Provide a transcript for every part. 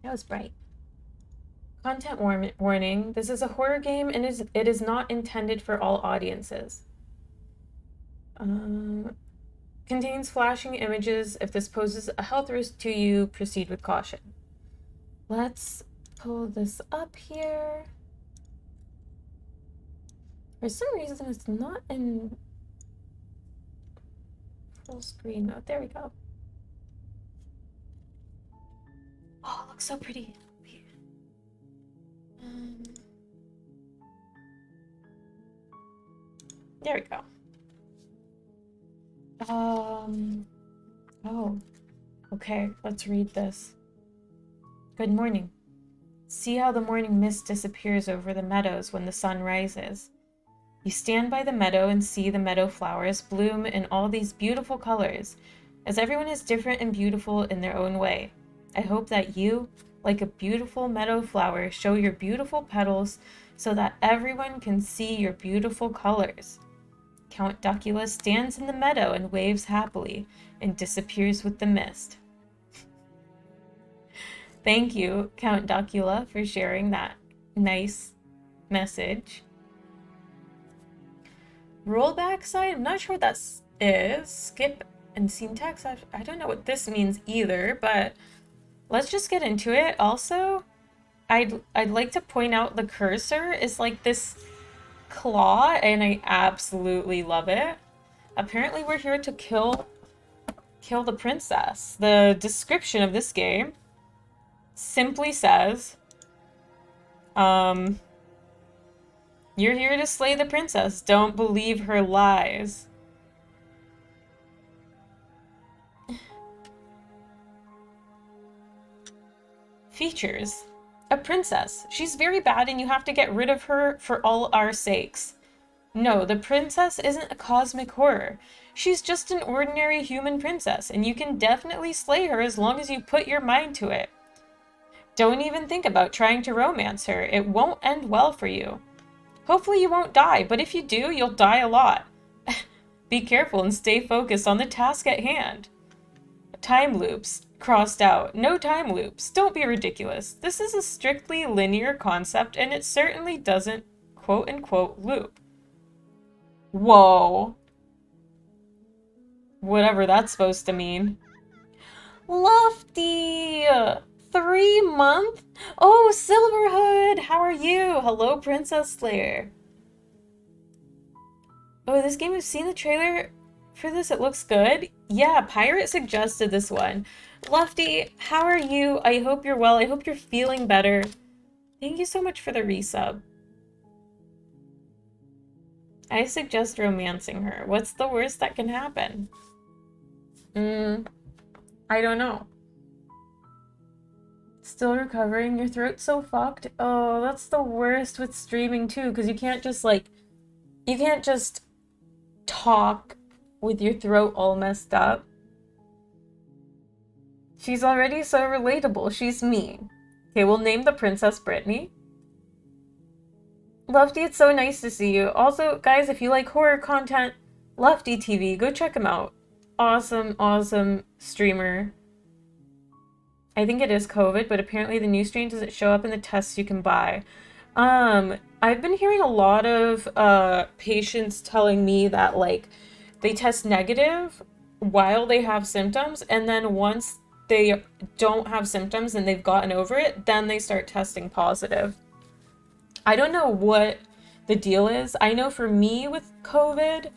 That was bright. Content warning. This is a horror game and it is not intended for all audiences. Contains flashing images. If this poses a health risk to you, proceed with caution. Let's pull this up here. For some reason, it's not in full screen mode. There we go. Oh, it looks so pretty. There we go. Oh. Okay, let's read this. Good morning. See how the morning mist disappears over the meadows when the sun rises. You stand by the meadow and see the meadow flowers bloom in all these beautiful colors, as everyone is different and beautiful in their own way. I hope that you, like a beautiful meadow flower, show your beautiful petals so that everyone can see your beautiful colors. Count Duckula stands in the meadow and waves happily and disappears with the mist. Thank you, Count Duckula, for sharing that nice message. Rollback side, I'm not sure what that is. Skip and syntax, I don't know what this means either, but let's just get into it. Also, I'd like to point out the cursor is like this claw, and I absolutely love it. Apparently we're here to kill the princess. The description of this game simply says, you're here to slay the princess. Don't believe her lies. Features. A princess. She's very bad and you have to get rid of her for all our sakes. No, the princess isn't a cosmic horror. She's just an ordinary human princess, and you can definitely slay her as long as you put your mind to it. Don't even think about trying to romance her. It won't end well for you. Hopefully you won't die, but if you do, you'll die a lot. Be careful and stay focused on the task at hand. Time loops. Crossed out. No time loops. Don't be ridiculous. This is a strictly linear concept, and it certainly doesn't quote-unquote loop. Whoa. Whatever that's supposed to mean. Lofty! 3-month? Oh, Silverhood! How are you? Hello, Princess Slayer. Oh, this game, I've seen the trailer for this. It looks good. Yeah, Pirate suggested this one. Lofty, how are you? I hope you're well. I hope you're feeling better. Thank you so much for the resub. I suggest romancing her. What's the worst that can happen? I don't know. Still recovering? Your throat's so fucked? Oh, that's the worst with streaming too, because you can't just talk with your throat all messed up. She's already so relatable. She's me. Okay, we'll name the princess Brittany. Lofty, it's so nice to see you. Also, guys, if you like horror content, Lofty TV, go check him out. Awesome, awesome streamer. I think it is COVID, but apparently the new strain doesn't show up in the tests you can buy. I've been hearing a lot of patients telling me that like they test negative while they have symptoms, and then once they don't have symptoms and they've gotten over it, then they start testing positive. I don't know what the deal is. I know for me with COVID,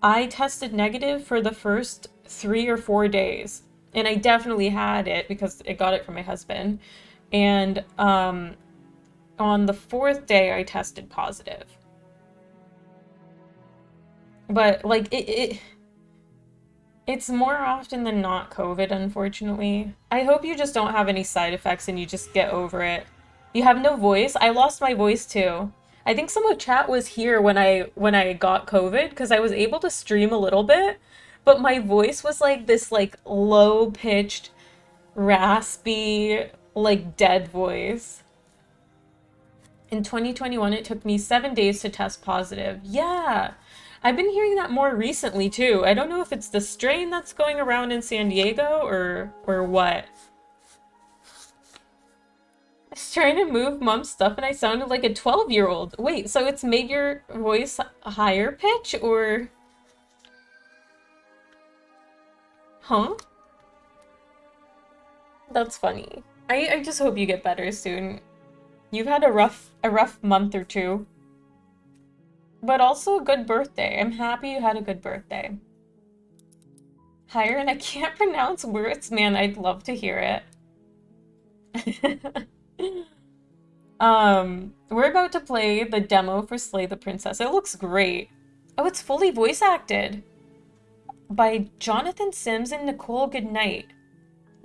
I tested negative for the first 3 or 4 days. And I definitely had it because I got it from my husband. And on the 4th day, I tested positive. But like it's more often than not COVID, unfortunately. I hope you just don't have any side effects and you just get over it. You have no voice? I lost my voice too. I think some of chat was here when I got COVID because I was able to stream a little bit, but my voice was like this like low-pitched, raspy, like dead voice. In 2021, it took me 7 days to test positive. Yeah, I've been hearing that more recently too. I don't know if it's the strain that's going around in San Diego or what. was trying to move mom's stuff and I sounded like a 12-year-old. Wait, so it's made your voice higher pitch or... Huh? That's funny. I just hope you get better soon. You've had a rough month or two. But also a good birthday. I'm happy you had a good birthday. Higher, and I can't pronounce words, man. I'd love to hear it. We're about to play the demo for Slay the Princess. It looks great. Oh, it's fully voice acted by Jonathan Sims and Nicole Goodnight.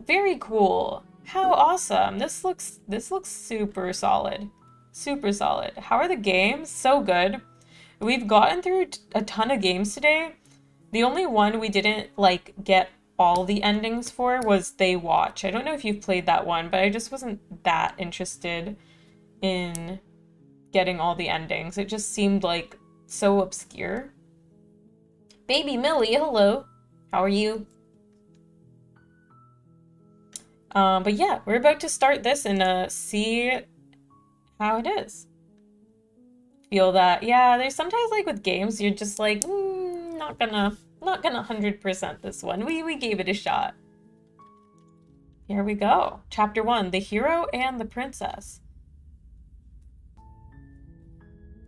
Very cool. How awesome. This looks super solid. Super solid. How are the games? So good. We've gotten through a ton of games today. The only one we didn't, like, get all the endings for was They Watch. I don't know if you've played that one, but I just wasn't that interested in getting all the endings. It just seemed, like, so obscure. Baby Millie, hello. How are you? But yeah, we're about to start this and see how it is. Feel that, yeah, there's sometimes, like, with games, you're just like, not gonna 100% this one. We gave it a shot. Here we go. Chapter 1, The Hero and the Princess.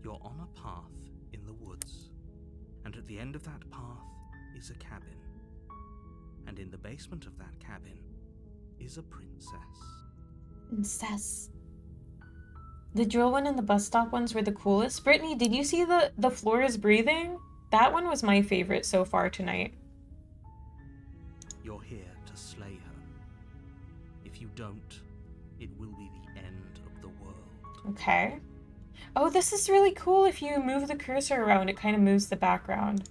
You're on a path in the woods, and at the end of that path is a cabin. And in the basement of that cabin is a princess. Princess. The drill one and the bus stop ones were the coolest. Brittany, did you see the floor is breathing? That one was my favorite so far tonight. You're here to slay her. If you don't, it will be the end of the world. Okay. Oh, this is really cool. If you move the cursor around, it kind of moves the background.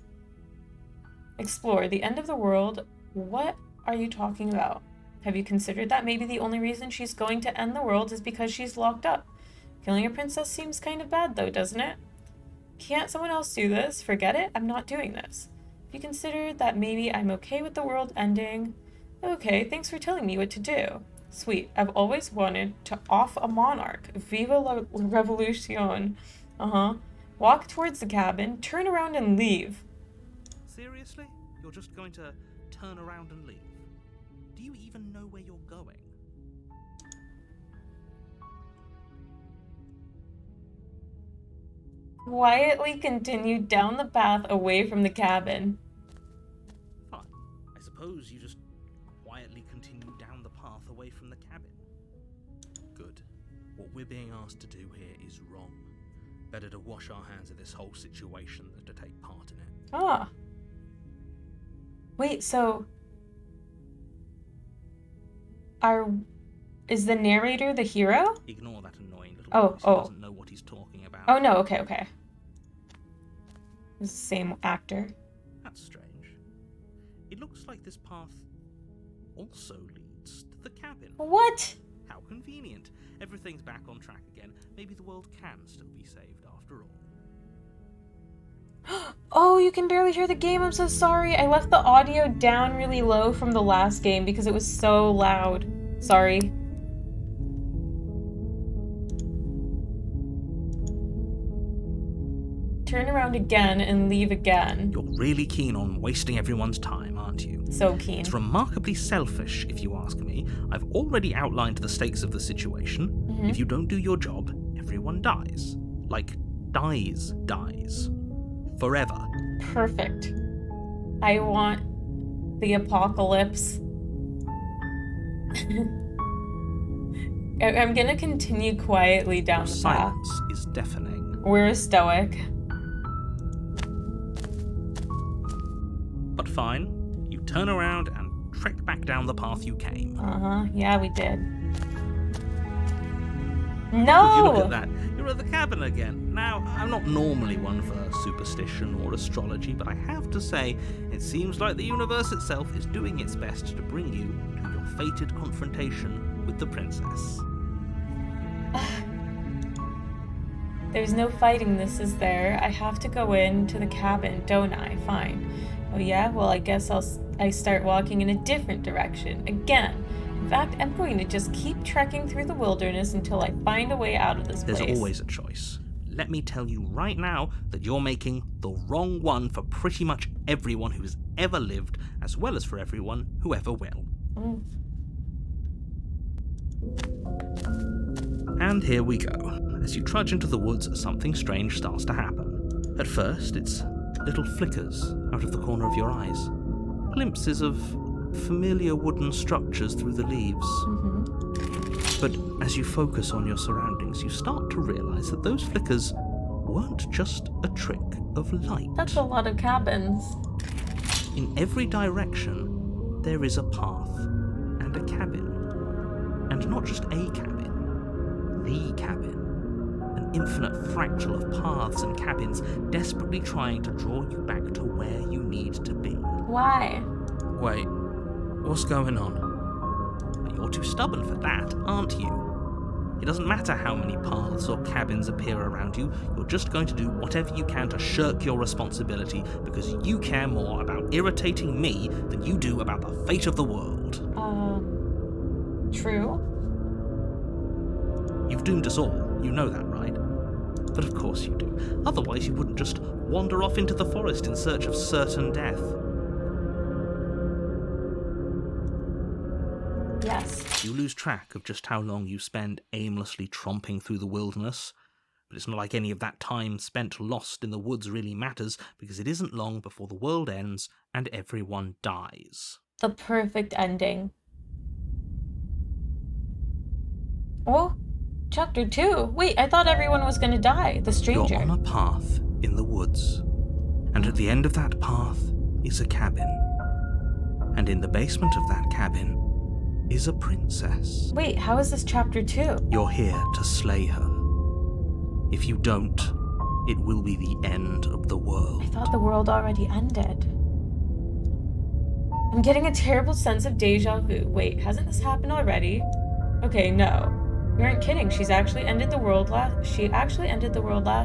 Explore the end of the world. What are you talking about? Have you considered that maybe the only reason she's going to end the world is because she's locked up? Killing a princess seems kind of bad though, doesn't it? Can't someone else do this? Forget it, I'm not doing this. Have you considered that maybe I'm okay with the world ending? Okay, thanks for telling me what to do. Sweet, I've always wanted to off a monarch. Viva la revolution. Walk towards the cabin, turn around and leave. Seriously? You're just going to turn around and leave? Do you even know where you're going? Quietly continue down the path away from the cabin. Fine. I suppose you just quietly continue down the path away from the cabin. Good. What we're being asked to do here is wrong. Better to wash our hands of this whole situation than to take part in it. Ah. Wait, so... Is the narrator the hero? Ignore that annoying little voice. He doesn't know what he's talking about. Oh, no, okay. It's the same actor. That's strange. It looks like this path also leads to the cabin. What? How convenient. Everything's back on track again. Maybe the world can still be saved after all. Oh, you can barely hear the game. I'm so sorry. I left the audio down really low from the last game because it was so loud. Sorry. Turn around again and leave again. You're really keen on wasting everyone's time, aren't you? So keen. It's remarkably selfish, if you ask me. I've already outlined the stakes of the situation. Mm-hmm. If you don't do your job, everyone dies. Like, dies. Forever. Perfect. I want the apocalypse. I'm gonna continue quietly down the path. Silence is deafening. We're stoic. But fine. You turn around and trek back down the path you came. Yeah, we did. Would No! you look at that? You're at the cabin again. Now, I'm not normally one for superstition or astrology, but I have to say, it seems like the universe itself is doing its best to bring you to your fated confrontation with the princess. There's no fighting this, is there? I have to go into the cabin, don't I? Fine. Oh yeah? Well, I guess I start walking in a different direction. Again. In fact, I'm going to just keep trekking through the wilderness until I find a way out of this place. There's always a choice. Let me tell you right now that you're making the wrong one for pretty much everyone who's ever lived, as well as for everyone who ever will. Mm. And here we go. As you trudge into the woods, something strange starts to happen. At first, it's little flickers out of the corner of your eyes. Glimpses of familiar wooden structures through the leaves. Mm-hmm. But as you focus on your surroundings, you start to realize that those flickers weren't just a trick of light. That's a lot of cabins. In every direction, there is a path and a cabin. And not just a cabin, the cabin. An infinite fractal of paths and cabins desperately trying to draw you back to where you need to be. Why? Wait, what's going on? You're too stubborn for that, aren't you? It doesn't matter how many paths or cabins appear around you, you're just going to do whatever you can to shirk your responsibility because you care more about irritating me than you do about the fate of the world. True. You've doomed us all, you know that, right? But of course you do. Otherwise you wouldn't just wander off into the forest in search of certain death. Yes. You lose track of just how long you spend aimlessly tromping through the wilderness, but it's not like any of that time spent lost in the woods really matters, because it isn't long before the world ends and everyone dies. The perfect ending. Oh, chapter 2. Wait, I thought everyone was gonna die. The stranger. You're on a path in the woods, and at the end of that path is a cabin. And in the basement of that cabin is a princess. Wait, how is this chapter 2? You're here to slay her. If you don't, it will be the end of the world. I thought the world already ended. I'm getting a terrible sense of deja vu. Wait, hasn't this happened already? Okay, no. You aren't kidding. She actually ended the world last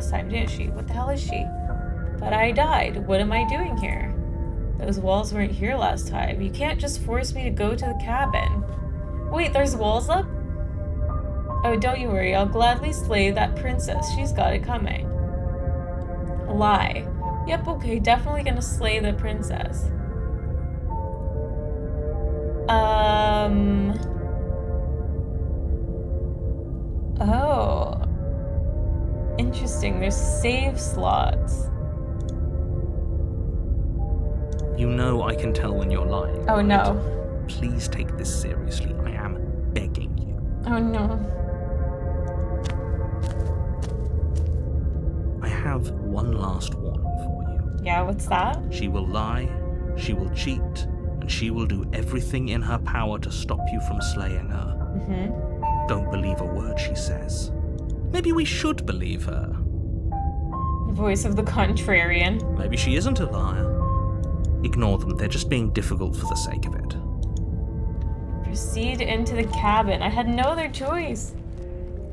time, didn't she? What the hell is she? But I died. What am I doing here? Those walls weren't here last time. You can't just force me to go to the cabin. Wait, there's walls up? Oh, don't you worry. I'll gladly slay that princess. She's got it coming. Lie. Yep, okay. Definitely gonna slay the princess. Oh. Interesting. There's save slots. You know I can tell when you're lying. Oh, right? no. Please take this seriously. I am begging you. Oh, no. I have one last warning for you. Yeah, what's that? She will lie, she will cheat, and she will do everything in her power to stop you from slaying her. Mm-hmm. Don't believe a word she says. Maybe we should believe her. Voice of the contrarian. Maybe she isn't a liar. Ignore them, they're just being difficult for the sake of it. Proceed into the cabin. I had no other choice.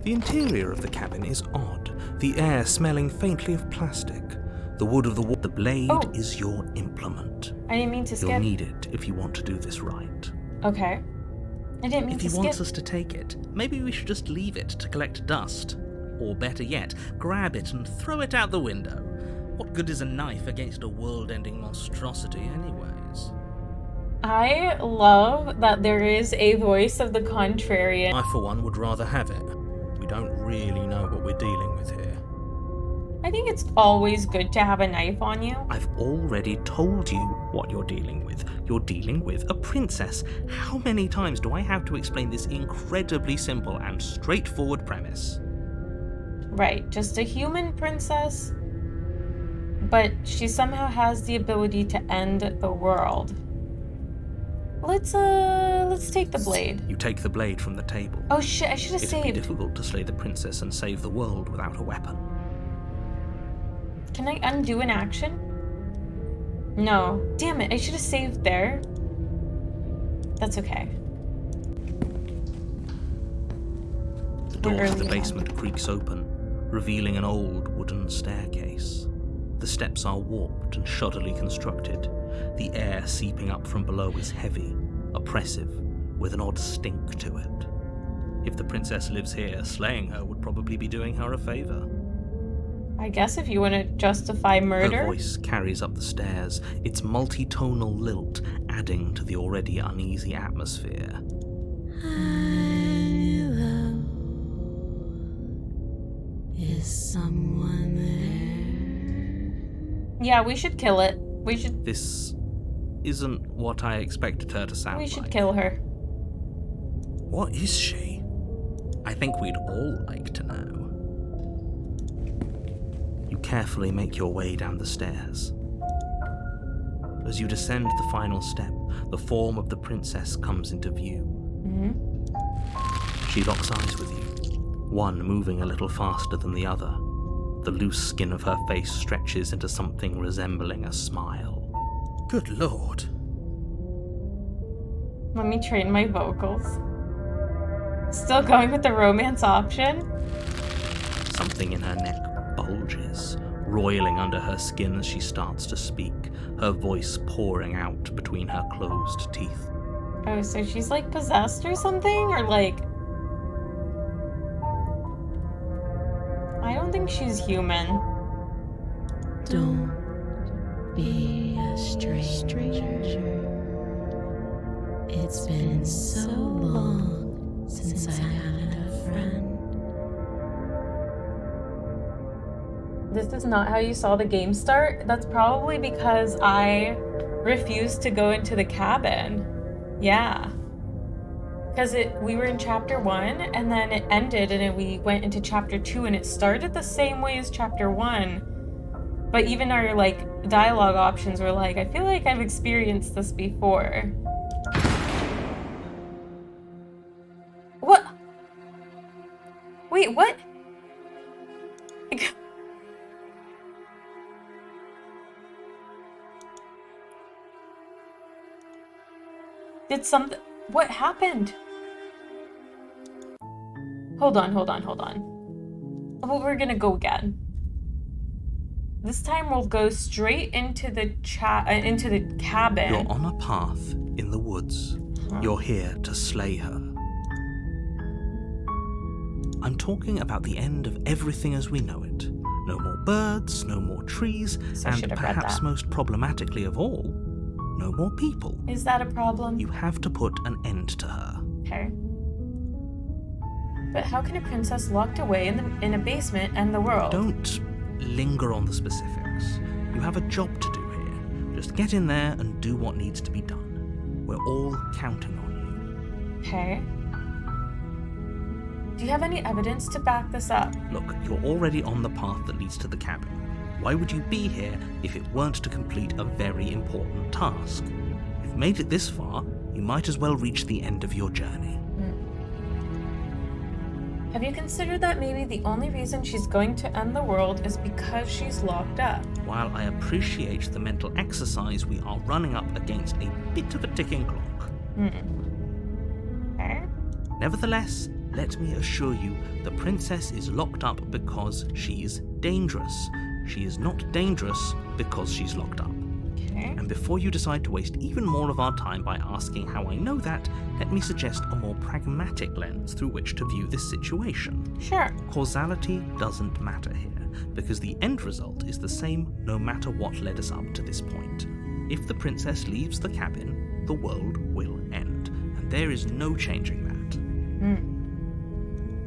The interior of the cabin is odd, the air smelling faintly of plastic. The wood of the blade is your implement. I didn't mean to skip. You'll need it if you want to do this right. Okay. I didn't mean to skip. If he wants us to take it, maybe we should just leave it to collect dust. Or better yet, grab it and throw it out the window. What good is a knife against a world-ending monstrosity anyways? I love that there is a voice of the contrarian. I, for one, would rather have it. We don't really know what we're dealing with here. I think it's always good to have a knife on you. I've already told you what you're dealing with. You're dealing with a princess. How many times do I have to explain this incredibly simple and straightforward premise? Right, just a human princess, but she somehow has the ability to end the world. Let's take the blade. You take the blade from the table. Oh shit, I should have It'd be saved. difficult to slay the princess and save the world without a weapon. Can I undo an action? No. Damn it, I should have saved there. That's okay. The door to the early basement creaks open, revealing an old wooden staircase. The steps are warped and shoddily constructed. The air seeping up from below is heavy, oppressive, with an odd stink to it. If the princess lives here, slaying her would probably be doing her a favor. I guess if you want to justify murder. Her voice carries up the stairs, its multi-tonal lilt adding to the already uneasy atmosphere. Hello. Is someone there? Yeah, we should kill it. We should. This isn't what I expected her to sound like. We should kill her. What is she? I think we'd all like to know. You carefully make your way down the stairs. As you descend the final step, the form of the princess comes into view. She locks eyes with you, one moving a little faster than the other. The loose skin of her face stretches into something resembling a smile. Good lord. Let me train my vocals. Still going with the romance option? Something in her neck bulges, roiling under her skin as she starts to speak, her voice pouring out between her closed teeth. Oh, so she's like possessed or something? Or like... I don't think she's human. Don't be a stranger. It's been so long since I had a friend. This is not how you saw the game start. That's probably because I refused to go into the cabin. Yeah. Because we were in chapter 1 and then it ended and we went into chapter 2 and it started the same way as chapter 1. But even our like dialogue options were like, I feel like I've experienced this before. What? Wait, what? Did something... What happened? Hold on. Oh, we're gonna go again. This time we'll go straight into the cabin. You're on a path in the woods. You're here to slay her. I'm talking about the end of everything as we know it. No more birds, no more trees, So I should and have read perhaps that. most problematically of all, no more people. Is that a problem? You have to put an end to her. Okay. But how can a princess locked away in a basement end the world? Don't linger on the specifics. You have a job to do here. Just get in there and do what needs to be done. We're all counting on you. Okay. Do you have any evidence to back this up? Look, you're already on the path that leads to the cabin. Why would you be here if it weren't to complete a very important task? You've made it this far, you might as well reach the end of your journey. Have you considered that maybe the only reason she's going to end the world is because she's locked up? While I appreciate the mental exercise, we are running up against a bit of a ticking clock. Okay. Nevertheless, let me assure you, the princess is locked up because she's dangerous. She is not dangerous because she's locked up. Okay. And before you decide to waste even more of our time by asking how I know that, let me suggest a more pragmatic lens through which to view this situation. Sure. Causality doesn't matter here, because the end result is the same no matter what led us up to this point. If the princess leaves the cabin, the world will end, and there is no changing that.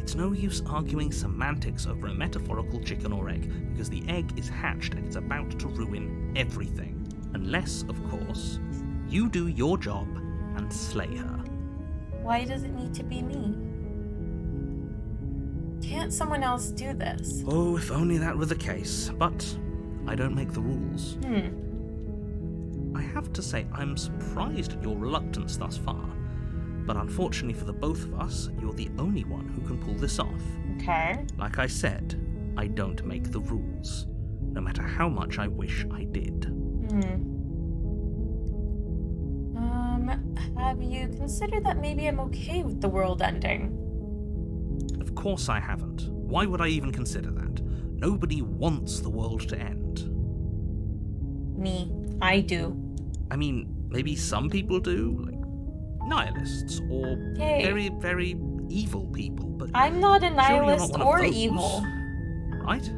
It's no use arguing semantics over a metaphorical chicken or egg, because the egg is hatched and it's about to ruin everything. Unless, of course, you do your job and slay her. Why does it need to be me? Can't someone else do this? Oh, if only that were the case, but I don't make the rules. I have to say, I'm surprised at your reluctance thus far, but unfortunately for the both of us, you're the only one who can pull this off. Okay. Like I said, I don't make the rules, no matter how much I wish I did. Have you considered that maybe I'm okay with the world ending? Of course I haven't. Why would I even consider that? Nobody wants the world to end. Me. I do. I mean, maybe some people do, like nihilists or Hey. very, very evil people, but I'm not a surely you're not nihilist one of or those, evil. right?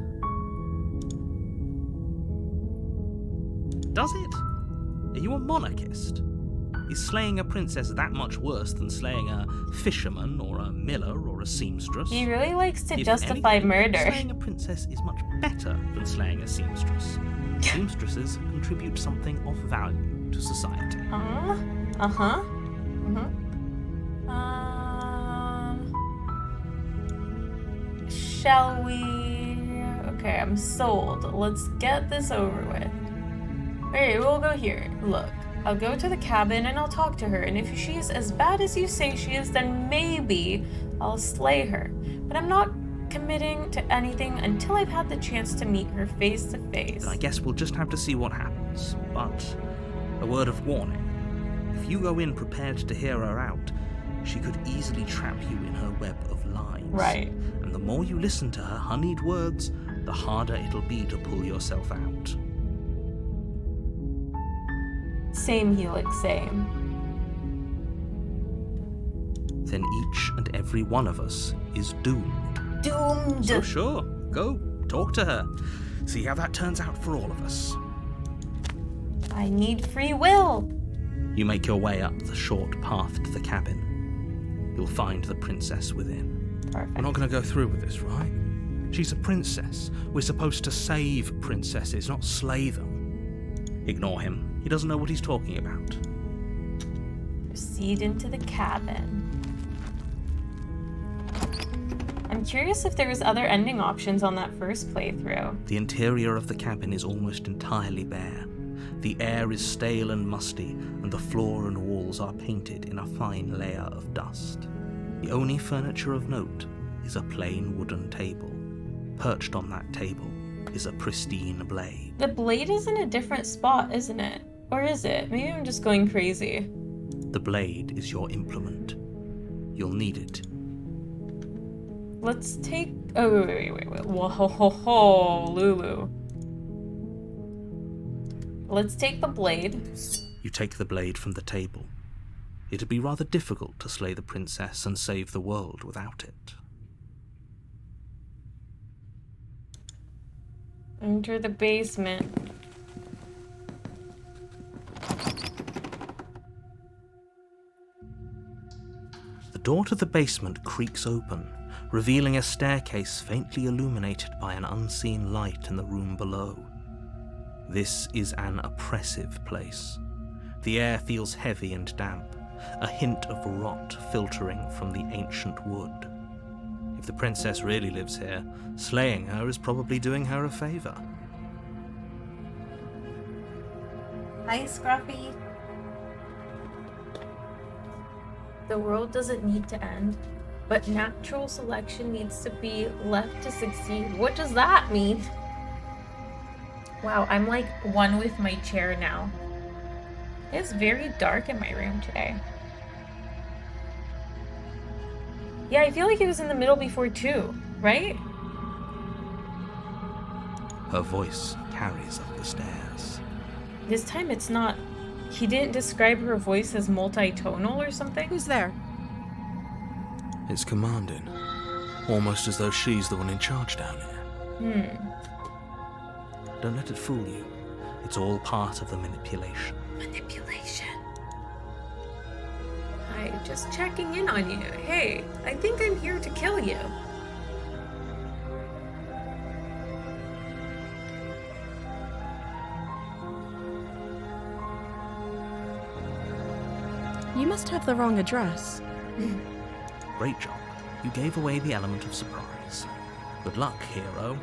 Does it? Are you a monarchist? Is slaying a princess that much worse than slaying a fisherman or a miller or a seamstress? He really likes to If justify anything, murder. Slaying a princess is much better than slaying a seamstress. Seamstresses contribute something of value to society. Uh-huh. Shall we? Okay, I'm sold. Let's get this over with. Okay, we'll go here. Look, I'll go to the cabin and I'll talk to her, and if she's as bad as you say she is, then maybe I'll slay her. But I'm not committing to anything until I've had the chance to meet her face to face. Then I guess we'll just have to see what happens. But a word of warning. If you go in prepared to hear her out, she could easily trap you in her web of lies. Right. And the more you listen to her honeyed words, the harder it'll be to pull yourself out. Same, Helix, same. Then each and every one of us is doomed. Doomed! So sure, go, talk to her. See how that turns out for all of us. I need free will! You make your way up the short path to the cabin. You'll find the princess within. Perfect. We're not going to go through with this, right? She's a princess. We're supposed to save princesses, not slay them. Ignore him. He doesn't know what he's talking about. Proceed into the cabin. I'm curious if there was other ending options on that first playthrough. The interior of the cabin is almost entirely bare. The air is stale and musty, and the floor and walls are painted in a fine layer of dust. The only furniture of note is a plain wooden table. Perched on that table is a pristine blade. The blade is in a different spot, isn't it? Or is it? Maybe I'm just going crazy. The blade is your implement. You'll need it. Let's take... Oh, wait. Whoa, ho, ho, ho, Lulu. Let's take the blade. You take the blade from the table. It'd be rather difficult to slay the princess and save the world without it. Enter the basement. The door to the basement creaks open, revealing a staircase faintly illuminated by an unseen light in the room below. This is an oppressive place. The air feels heavy and damp, a hint of rot filtering from the ancient wood. If the princess really lives here, slaying her is probably doing her a favor. Hi, Scruffy. The world doesn't need to end, but natural selection needs to be left to succeed. What does that mean? Wow, I'm like one with my chair now. It's very dark in my room today. Yeah, I feel like it was in the middle before too, right? Her voice carries up the stairs. This time it's not. He didn't describe her voice as multi-tonal or something? Who's there? It's commanding, almost as though she's the one in charge down here. Don't let it fool you. It's all part of the manipulation. Manipulation. Hi, just checking in on you. Hey, I think I'm here to kill you. You must have the wrong address. Great job. You gave away the element of surprise. Good luck, hero.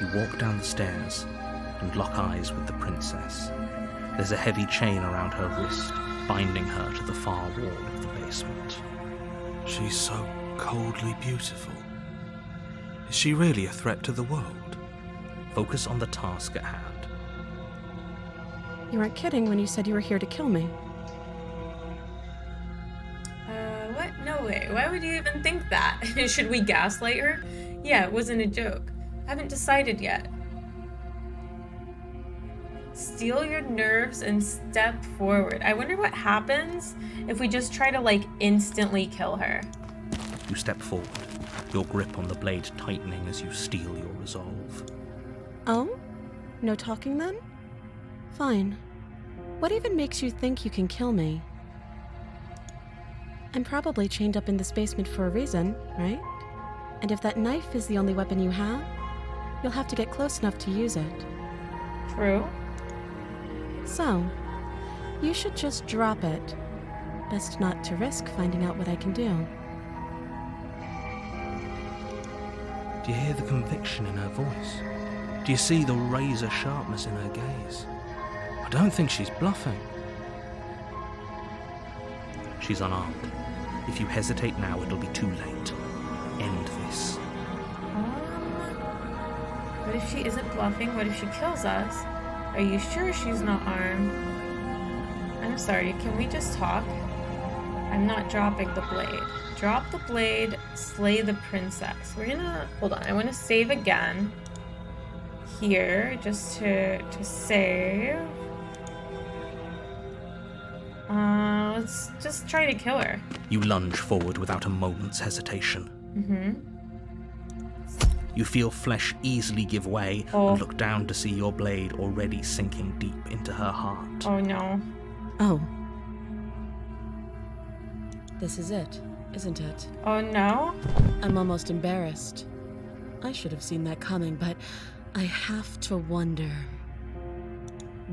You walk down the stairs and lock eyes with the princess. There's a heavy chain around her wrist, binding her to the far wall of the basement. She's so coldly beautiful. Is she really a threat to the world? Focus on the task at hand. You weren't kidding when you said you were here to kill me. What? No way. Why would you even think that? Should we gaslight her? Yeah, it wasn't a joke. Haven't decided yet. Steel your nerves and step forward. I wonder what happens if we just try to, like, instantly kill her. You step forward, your grip on the blade tightening as you steel your resolve. Oh? No talking then? Fine. What even makes you think you can kill me? I'm probably chained up in this basement for a reason, right? And if that knife is the only weapon you have, you'll have to get close enough to use it. True. So, you should just drop it. Best not to risk finding out what I can do. Do you hear the conviction in her voice? Do you see the razor sharpness in her gaze? I don't think she's bluffing. She's unarmed. If you hesitate now, it'll be too late. End this. What if she isn't bluffing? What if she kills us? Are you sure she's not armed? I'm sorry, can we just talk? I'm not dropping the blade. Drop the blade, slay the princess. We're gonna... Hold on, I want to save again. Here, just to save. Let's just try to kill her. You lunge forward without a moment's hesitation. You feel flesh easily give way and look down to see your blade already sinking deep into her heart. Oh no. Oh. This is it, isn't it? Oh no? I'm almost embarrassed. I should have seen that coming, but I have to wonder.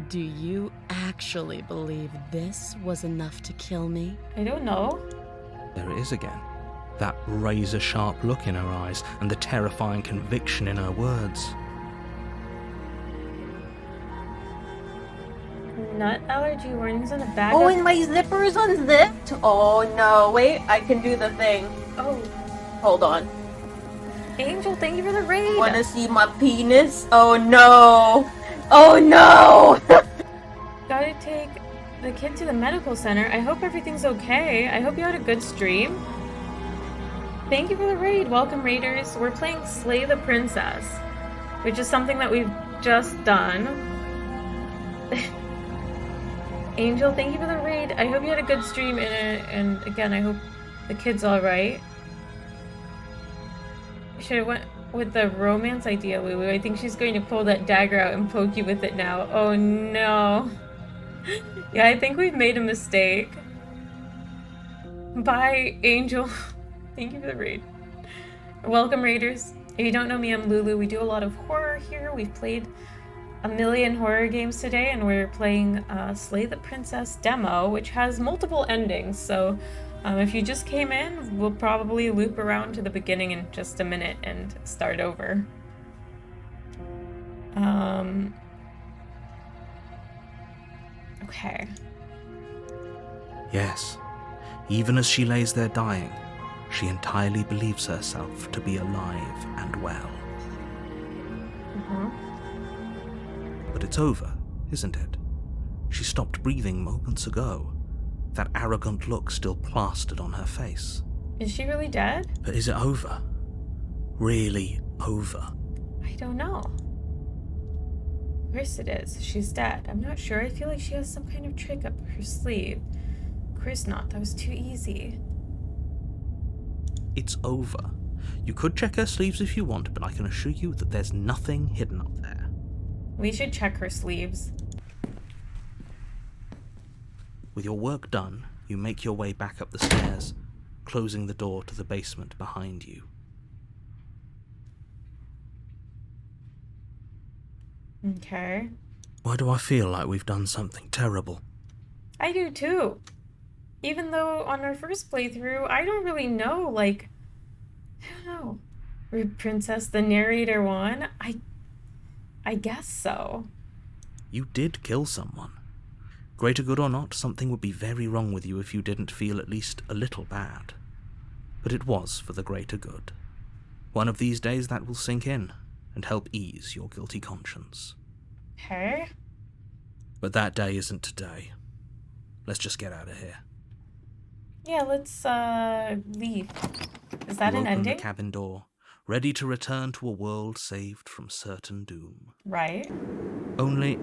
Do you actually believe this was enough to kill me? I don't know. There it is again. That razor-sharp look in her eyes and the terrifying conviction in her words. Nut allergy warnings on a bag Oh, of... and my zipper is unzipped? Oh no, wait, I can do the thing. Oh, Hold on. Angel, thank you for the raid! Wanna see my penis? Oh no! Oh no! Gotta take the kid to the medical center. I hope everything's okay. I hope you had a good stream. Thank you for the raid. Welcome, raiders. We're playing Slay the Princess, which is something that we've just done. Angel, thank you for the raid. I hope you had a good stream and again, I hope the kid's alright. Should have went with the romance idea, Lulu. I think she's going to pull that dagger out and poke you with it now. Oh no. Yeah, I think we've made a mistake. Bye, Angel. Thank you for the raid. Welcome, raiders. If you don't know me, I'm Lulu. We do a lot of horror here. We've played a million horror games today, and we're playing Slay the Princess demo, which has multiple endings. So if you just came in, we'll probably loop around to the beginning in just a minute and start over. Okay. Yes, even as she lays there dying, she entirely believes herself to be alive and well. But it's over, isn't it? She stopped breathing moments ago. That arrogant look still plastered on her face. Is she really dead? But is it over? Really over? I don't know. Of course it is. She's dead. I'm not sure. I feel like she has some kind of trick up her sleeve. Of course not. That was too easy. It's over. You could check her sleeves if you want, but I can assure you that there's nothing hidden up there. We should check her sleeves. With your work done, you make your way back up the stairs, closing the door to the basement behind you. Okay. Why do I feel like we've done something terrible? I do too. Even though on our first playthrough, I don't really know, like, I don't know. Princess the narrator won? I guess so. You did kill someone. Greater good or not, something would be very wrong with you if you didn't feel at least a little bad. But it was for the greater good. One of these days that will sink in and help ease your guilty conscience. Okay. But that day isn't today. Let's just get out of here. Yeah, let's leave. Is that You an open the ending? cabin door, ready to return to a world saved from certain doom. Right. Only,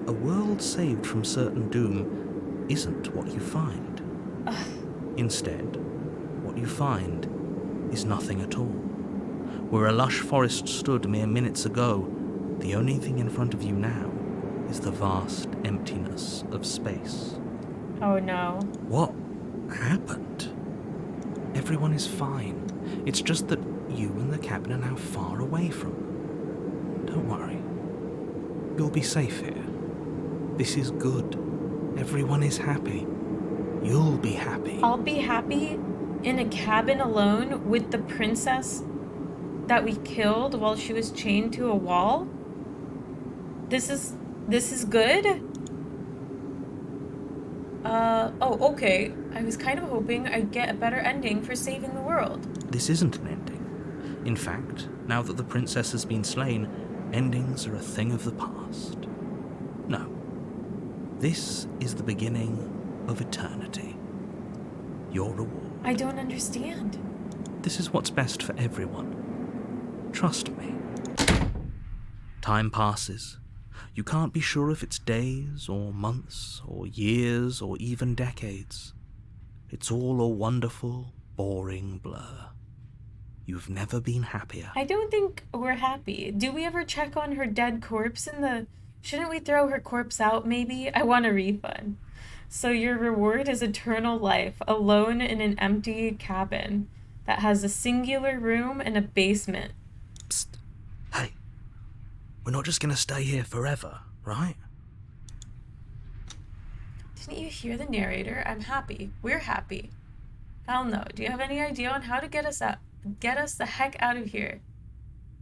a world saved from certain doom isn't what you find. Instead, what you find is nothing at all. Where a lush forest stood mere minutes ago, the only thing in front of you now is the vast emptiness of space. Oh no. What happened? Everyone is fine. It's just that you and the cabin are now far away from them. Don't worry. You'll be safe here. This is good. Everyone is happy. You'll be happy. I'll be happy in a cabin alone with the princess that we killed while she was chained to a wall? This is good? Oh, okay. I was kind of hoping I'd get a better ending for saving the world. This isn't an ending. In fact, now that the princess has been slain, endings are a thing of the past. No. This is the beginning of eternity. Your reward. I don't understand. This is what's best for everyone. Trust me. Time passes. You can't be sure if it's days, or months, or years, or even decades. It's all a wonderful, boring blur. You've never been happier. I don't think we're happy. Do we ever check on her dead corpse in the... Shouldn't we throw her corpse out, maybe? I want a refund. So your reward is eternal life, alone in an empty cabin that has a singular room and a basement. Psst. Hey. We're not just gonna stay here forever, right? Didn't you hear the narrator? I'm happy. We're happy. Hell no. Do you have any idea on how to get us out? Get us the heck out of here.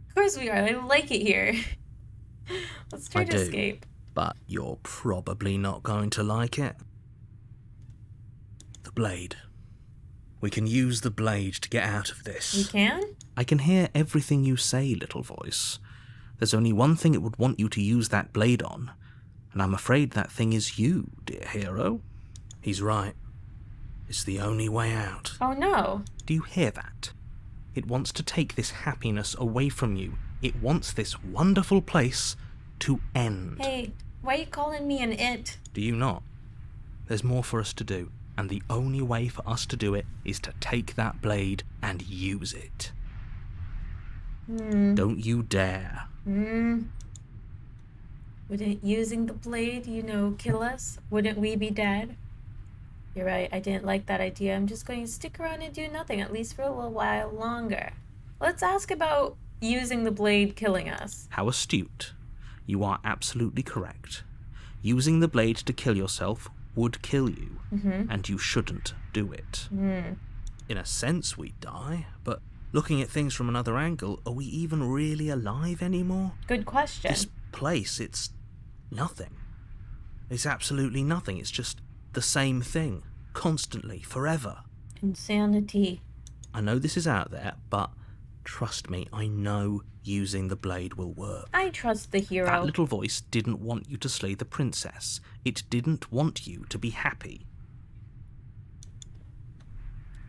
Of course we are. I like it here. Let's try to escape. But you're probably not going to like it. The blade. We can use the blade to get out of this. We can? I can hear everything you say, little voice. There's only one thing it would want you to use that blade on, and I'm afraid that thing is you, dear hero. He's right. It's the only way out. Oh no. Do you hear that? It wants to take this happiness away from you. It wants this wonderful place to end. Hey, why are you calling me an it? Do you not? There's more for us to do, and the only way for us to do it is to take that blade and use it. Don't you dare. Wouldn't using the blade, kill us? Wouldn't we be dead? You're right, I didn't like that idea. I'm just going to stick around and do nothing, at least for a little while longer. Let's ask about using the blade killing us. How astute. You are absolutely correct. Using the blade to kill yourself would kill you, and you shouldn't do it. In a sense, we die, but looking at things from another angle, are we even really alive anymore? Good question. This place, it's nothing. It's absolutely nothing. It's just the same thing, constantly, forever. Insanity. I know this is out there, but trust me, I know using the blade will work. I trust the hero. That little voice didn't want you to slay the princess. It didn't want you to be happy.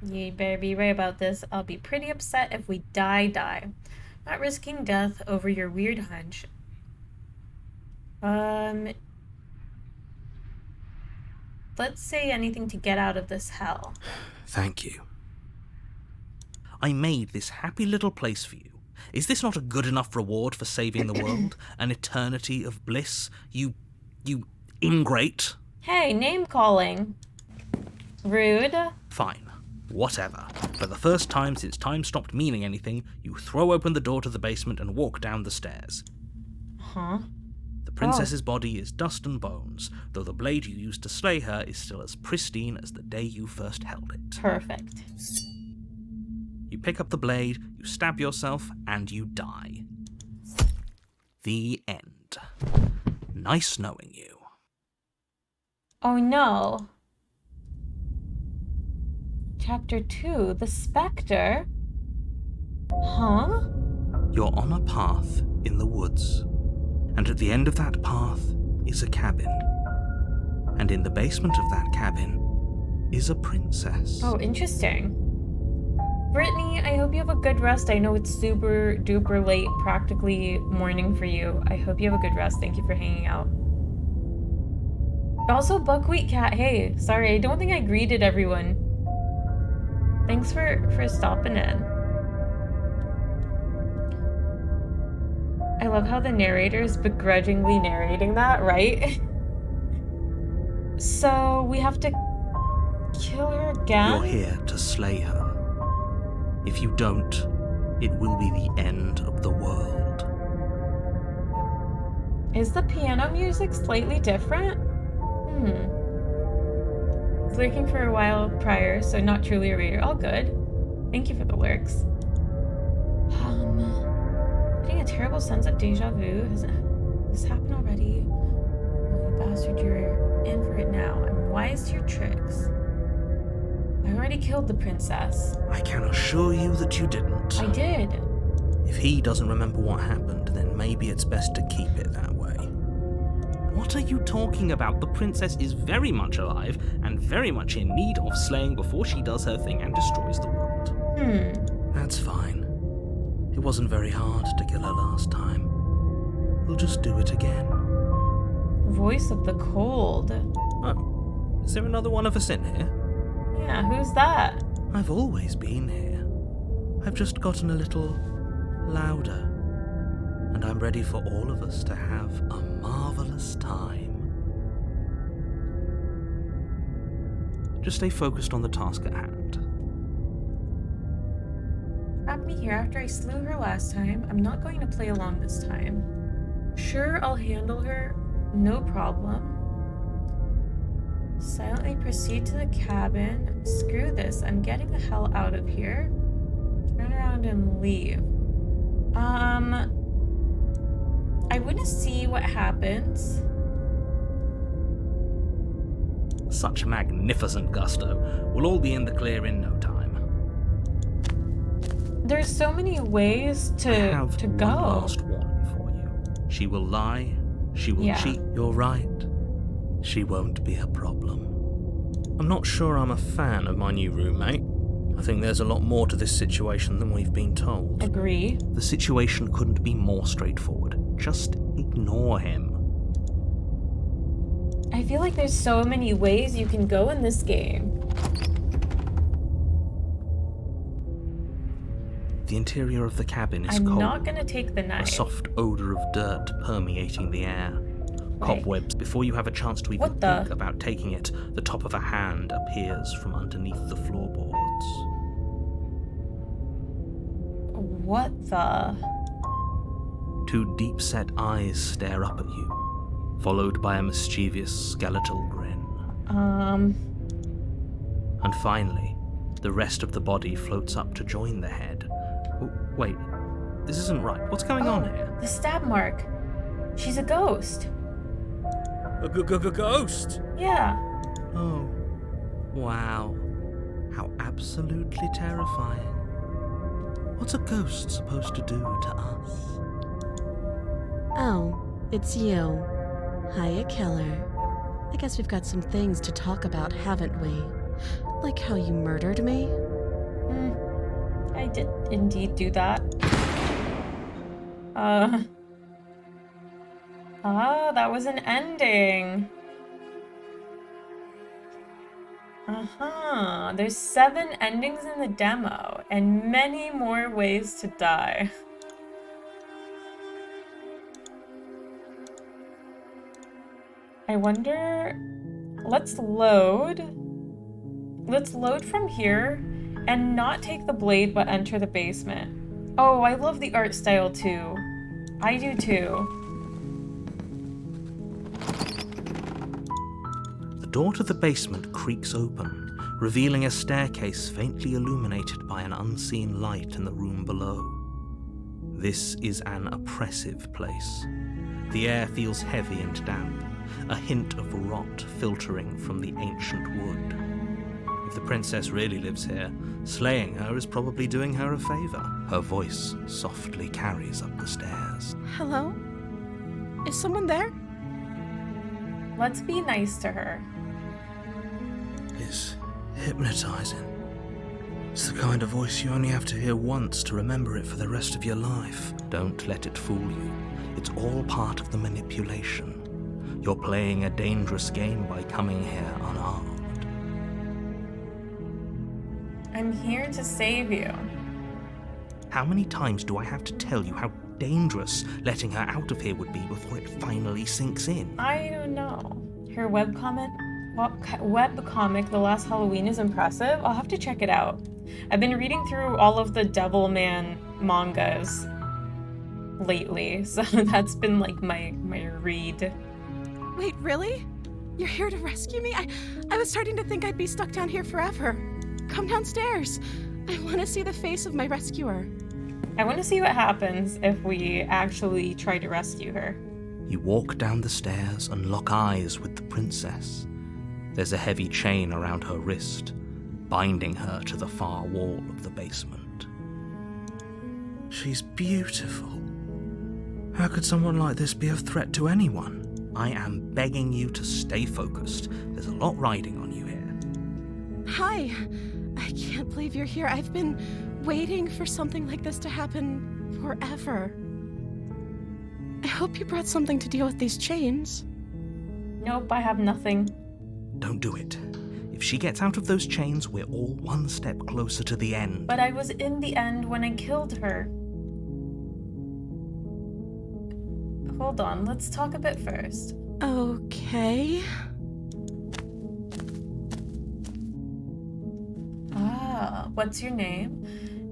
You better be right about this. I'll be pretty upset if we die. Not risking death over your weird hunch. Let's say anything to get out of this hell. Thank you. I made this happy little place for you. Is this not a good enough reward for saving the world? An eternity of bliss? You ingrate? Hey, name calling. Rude. Fine. Whatever. For the first time since time stopped meaning anything, you throw open the door to the basement and walk down the stairs. Huh? The princess's body is dust and bones, though the blade you used to slay her is still as pristine as the day you first held it. Perfect. You pick up the blade, you stab yourself, and you die. The end. Nice knowing you. Oh no. Chapter 2, The Spectre? Huh? You're on a path in the woods, and at the end of that path is a cabin. And in the basement of that cabin is a princess. Oh, interesting. Brittany, I hope you have a good rest. I know it's super duper late, practically morning for you. I hope you have a good rest. Thank you for hanging out. Also, Buckwheat Cat, hey, sorry, I don't think I greeted everyone. Thanks for stopping in. I love how the narrator is begrudgingly narrating that, right? So, we have to kill her again? You're here to slay her. If you don't, it will be the end of the world. Is the piano music slightly different? Was lurking for a while prior, so not truly a raider. All good. Thank you for the lurks. Getting a terrible sense of deja vu. Has this happened already? Oh, you bastard, you're in for it now. I'm wise to your tricks. I already killed the princess. I can assure you that you didn't. I did. If he doesn't remember what happened, then maybe it's best to keep it that way. What are you talking about? The princess is very much alive and very much in need of slaying before she does her thing and destroys the world. That's fine. It wasn't very hard to kill her last time. We'll just do it again. Voice of the cold. Oh, is there another one of us in here? Yeah, who's that? I've always been here. I've just gotten a little louder. And I'm ready for all of us to have a marvelous time. Just stay focused on the task at hand. Trapped me here after I slew her last time. I'm not going to play along this time. Sure, I'll handle her. No problem. Silently proceed to the cabin. Screw this. I'm getting the hell out of here. Turn around and leave. I want to see what happens. Such magnificent gusto. We'll all be in the clear in no time. There's so many ways I have to one go. last warning for you. She will lie. She will cheat. You're right. She won't be a problem. I'm not sure I'm a fan of my new roommate. I think there's a lot more to this situation than we've been told. Agree. The situation couldn't be more straightforward. Just ignore him. I feel like there's so many ways you can go in this game. The interior of the cabin is I'm cold. not gonna take the A knife. soft odor of dirt permeating the air. Cobwebs. Before you have a chance to even think about taking it, the top of a hand appears from underneath the floorboards. What the? Two deep-set eyes stare up at you, followed by a mischievous skeletal grin. And finally, the rest of the body floats up to join the head. Oh, wait, this isn't right. What's going on here? The stab mark. She's a ghost. A ghost? Yeah. Oh, wow. How absolutely terrifying. What's a ghost supposed to do to us? Oh, it's you. Hiya, killer. I guess we've got some things to talk about, haven't we? Like how you murdered me? I did indeed do that. That was an ending. There's 7 endings in the demo, and many more ways to die. I wonder... Let's load. Let's load from here and not take the blade but enter the basement. Oh, I love the art style too. I do too. The door to the basement creaks open, revealing a staircase faintly illuminated by an unseen light in the room below. This is an oppressive place. The air feels heavy and damp, a hint of rot filtering from the ancient wood. If the princess really lives here, slaying her is probably doing her a favor. Her voice softly carries up the stairs. Hello? Is someone there? Let's be nice to her. It's hypnotizing. It's the kind of voice you only have to hear once to remember it for the rest of your life. Don't let it fool you. It's all part of the manipulation. You're playing a dangerous game by coming here unarmed. I'm here to save you. How many times do I have to tell you how dangerous letting her out of here would be before it finally sinks in? I don't know. Her webcomic, The Last Halloween, is impressive. I'll have to check it out. I've been reading through all of the Devilman mangas lately, so that's been like my read. Wait, really? You're here to rescue me? I was starting to think I'd be stuck down here forever. Come downstairs. I want to see the face of my rescuer. I want to see what happens if we actually try to rescue her. You walk down the stairs and lock eyes with the princess. There's a heavy chain around her wrist, binding her to the far wall of the basement. She's beautiful. How could someone like this be a threat to anyone? I am begging you to stay focused. There's a lot riding on you here. Hi. I can't believe you're here. I've been waiting for something like this to happen forever. I hope you brought something to deal with these chains. Nope, I have nothing. Don't do it. If she gets out of those chains, we're all one step closer to the end. But I was in the end when I killed her. Hold on, let's talk a bit first. Okay. What's your name?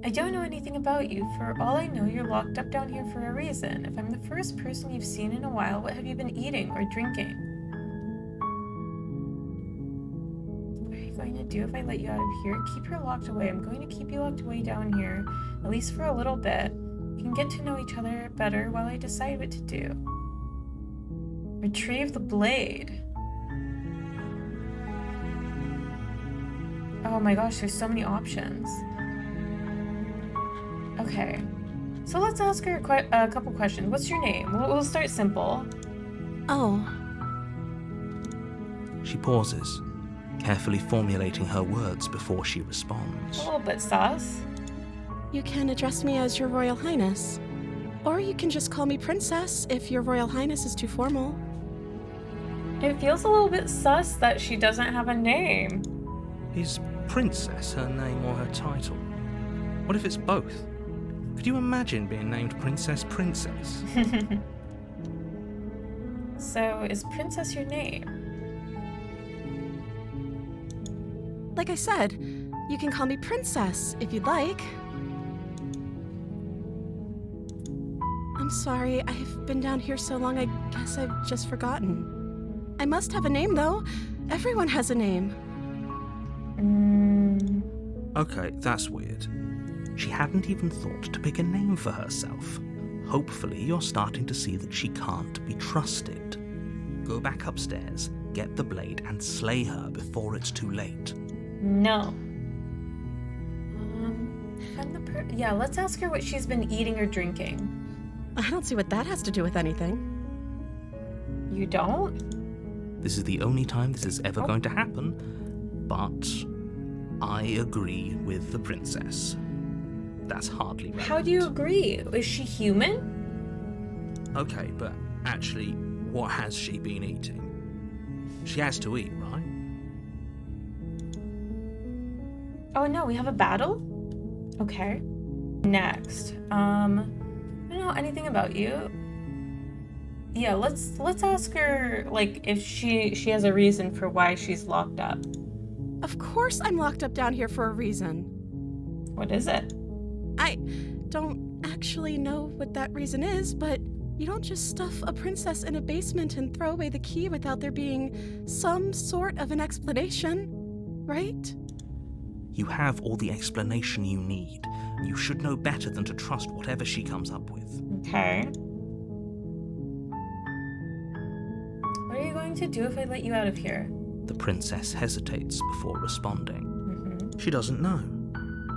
I don't know anything about you. For all I know, you're locked up down here for a reason. If I'm the first person you've seen in a while, what have you been eating or drinking? What are you going to do if I let you out of here? Keep her locked away. I'm going to keep you locked away down here, at least for a little bit. We can get to know each other better while I decide what to do. Retrieve the blade. Oh my gosh, there's so many options. Okay, so let's ask her a couple questions. What's your name? We'll start simple. Oh. She pauses, carefully formulating her words before she responds. A little bit sus. You can address me as Your Royal Highness. Or you can just call me Princess if Your Royal Highness is too formal. It feels a little bit sus that she doesn't have a name. Is Princess her name or her title? What if it's both? Could you imagine being named Princess? So, is Princess your name? Like I said, you can call me Princess if you'd like. I'm sorry, I've been down here so long, I guess I've just forgotten. I must have a name, though. Everyone has a name. Okay, that's weird. She hadn't even thought to pick a name for herself. Hopefully you're starting to see that she can't be trusted. Go back upstairs, get the blade, and slay her before it's too late. No. Yeah, let's ask her what she's been eating or drinking. I don't see what that has to do with anything. You don't? This is the only time this is ever going to happen, but I agree with the princess. That's hardly relevant. How do you agree? Is she human? Okay, but actually, what has she been eating? She has to eat, right? Oh no, we have a battle? Okay. Next. I don't know anything about you. Yeah, let's ask her, like, if she has a reason for why she's locked up. Of course I'm locked up down here for a reason. What is it? I don't actually know what that reason is, but you don't just stuff a princess in a basement and throw away the key without there being some sort of an explanation, right? You have all the explanation you need. You should know better than to trust whatever she comes up with. Okay. What are you going to do if I let you out of here? The princess hesitates before responding. Mm-hmm. She doesn't know.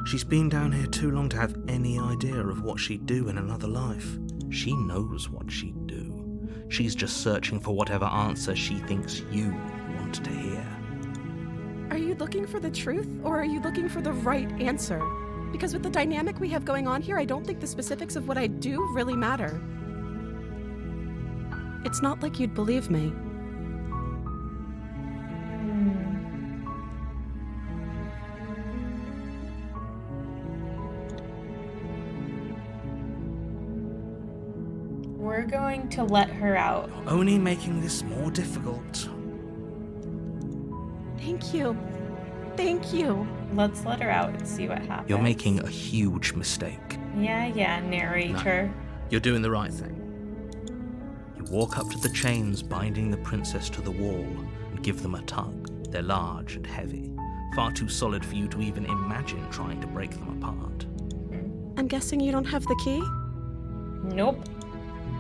She's been down here too long to have any idea of what she'd do in another life. She knows what she'd do. She's just searching for whatever answer she thinks you want to hear. Are you looking for the truth, or are you looking for the right answer? Because with the dynamic we have going on here, I don't think the specifics of what I do really matter. It's not like you'd believe me. we're going to let her out. You're only making this more difficult. Thank you. Thank you. Let's let her out and see what happens. You're making a huge mistake. Yeah, narrator. You're doing the right thing. You walk up to the chains binding the princess to the wall and give them a tug. They're large and heavy, far too solid for you to even imagine trying to break them apart. I'm guessing you don't have the key? Nope.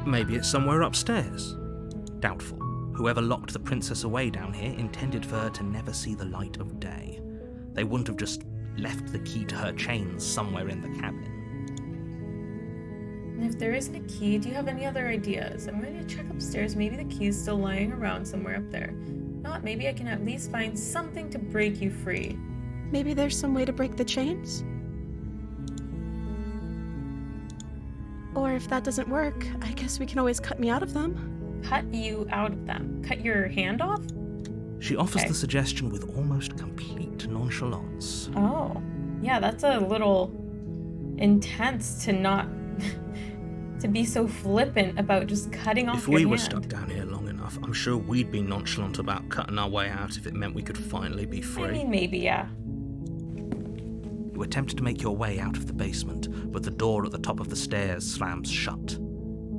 Maybe it's somewhere upstairs. Doubtful. Whoever locked the princess away down here intended for her to never see the light of day. They wouldn't have just left the key to her chains somewhere in the cabin. And if there isn't a key, do you have any other ideas? I'm going to check upstairs. Maybe the key's still lying around somewhere up there. Not, maybe I can at least find something to break you free. Maybe there's some way to break the chains? Or if that doesn't work, I guess we can always cut me out of them. Cut you out of them. Cut your hand off? She offers Okay. the suggestion with almost complete nonchalance. Oh. Yeah, that's a little intense to not... to be so flippant about just cutting off If your we hand. were stuck down here long enough, I'm sure we'd be nonchalant about cutting our way out if it meant we could finally be free. I mean, maybe, yeah. You attempt to make your way out of the basement, but the door at the top of the stairs slams shut.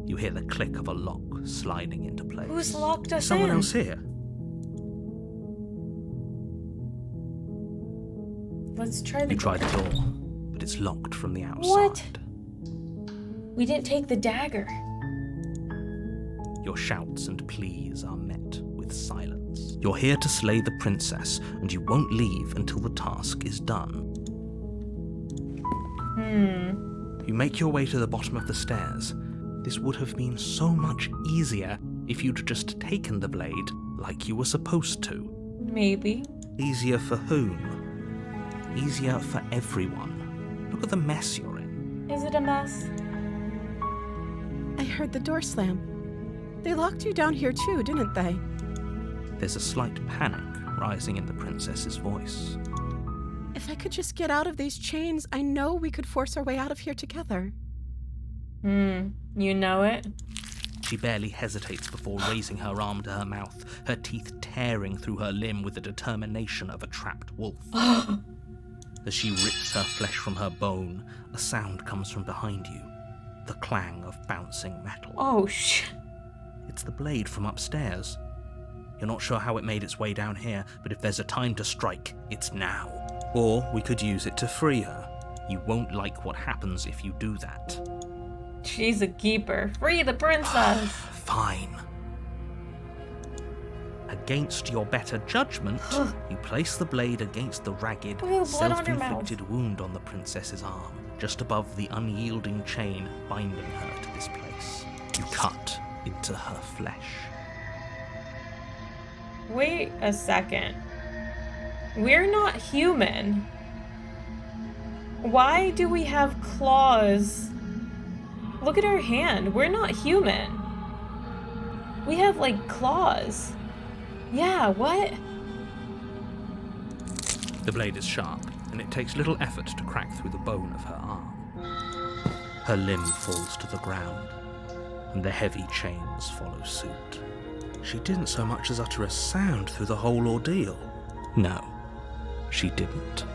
You hear the click of a lock sliding into place. Who's locked us Someone in? else here? Let's try the You try door. the door, but it's locked from the outside. What? We didn't take the dagger. Your shouts and pleas are met with silence. You're here to slay the princess, and you won't leave until the task is done. You make your way to the bottom of the stairs. This would have been so much easier if you'd just taken the blade like you were supposed to. Maybe. Easier for whom? Easier for everyone. Look at the mess you're in. Is it a mess? I heard the door slam. They locked you down here too, didn't they? There's a slight panic rising in the princess's voice. If I could just get out of these chains, I know we could force our way out of here together. You know it? She barely hesitates before raising her arm to her mouth, her teeth tearing through her limb with the determination of a trapped wolf. As she rips her flesh from her bone, a sound comes from behind you. The clang of bouncing metal. Oh, shit. It's the blade from upstairs. You're not sure how it made its way down here, but if there's a time to strike, it's now. Or we could use it to free her. You won't like what happens if you do that. She's a keeper. Free the princess. Fine. Against your better judgment, you place the blade against the ragged, Ooh, blood on her mouth. self-inflicted wound on the princess's arm, just above the unyielding chain binding her to this place. You cut into her flesh. Wait a second. We're not human. Why do we have claws? Look at our hand. We're not human. We have, like, claws. Yeah, what? The blade is sharp, and it takes little effort to crack through the bone of her arm. Her limb falls to the ground, and the heavy chains follow suit. She didn't so much as utter a sound through the whole ordeal. No, she didn't.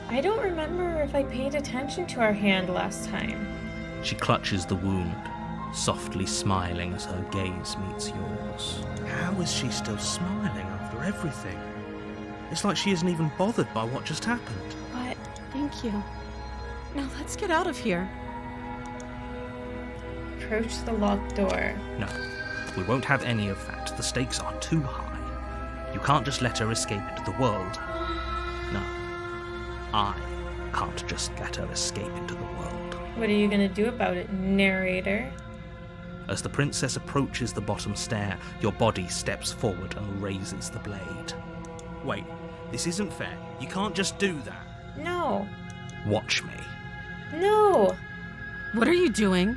I don't remember if I paid attention to our hand last time. She clutches the wound, softly smiling as her gaze meets yours. How is she still smiling after everything? It's like she isn't even bothered by what just happened. What? Thank you. Now let's get out of here. Approach the locked door. No, we won't have any of that. The stakes are too high. You can't just let her escape into the world. No, I can't just let her escape into the world. What are you gonna do about it, narrator? As the princess approaches the bottom stair, your body steps forward and raises the blade. Wait, this isn't fair. You can't just do that. No. Watch me. No. What are you doing?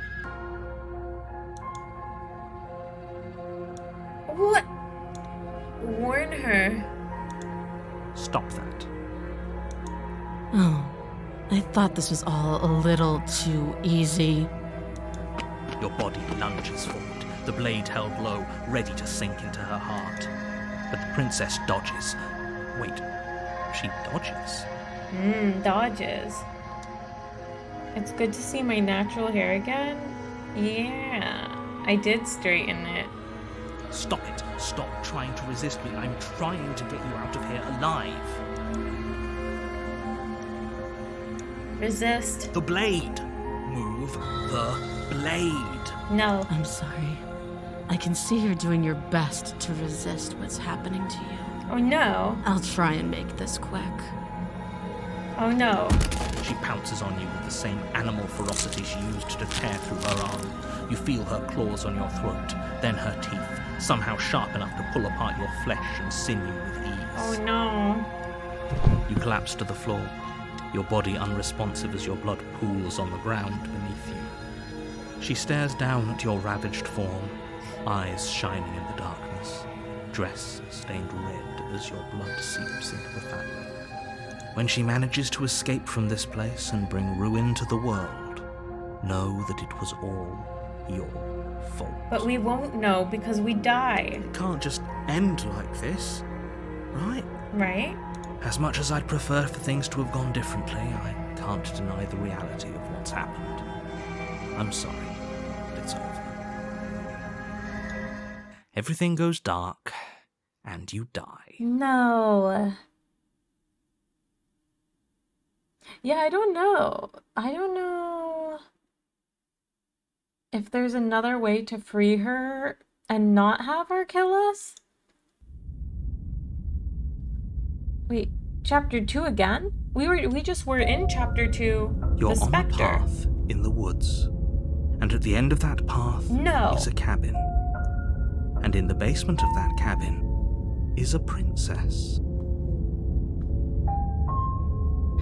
What? Warn her. Stop that. Oh, I thought this was all a little too easy. Your body lunges forward, the blade held low, ready to sink into her heart. But the princess dodges. Wait, she dodges? Dodges. It's good to see my natural hair again. Yeah, I did straighten it. Stop it. Stop trying to resist me. I'm trying to get you out of here alive. Resist. The blade. Move the blade. No. I'm sorry. I can see you're doing your best to resist what's happening to you. Oh no. I'll try and make this quick. Oh no. She pounces on you with the same animal ferocity she used to tear through her arm. You feel her claws on your throat, then her teeth, somehow sharp enough to pull apart your flesh and sinew with ease. Oh no. You collapse to the floor, your body unresponsive as your blood pools on the ground beneath you. She stares down at your ravaged form, eyes shining in the darkness, dress stained red as your blood seeps into the fabric. When she manages to escape from this place and bring ruin to the world, know that it was all your fault. But we won't know because we die. It can't just end like this, right? Right? As much as I'd prefer for things to have gone differently, I can't deny the reality of what's happened. I'm sorry, but it's over. Everything goes dark, and you die. No. Yeah, I don't know. I don't know if there's another way to free her and not have her kill us. Wait, chapter 2 again? We just were in chapter 2. You're the on a Spectre. path in the woods, and at the end of that path No. is a cabin. And in the basement of that cabin is a princess.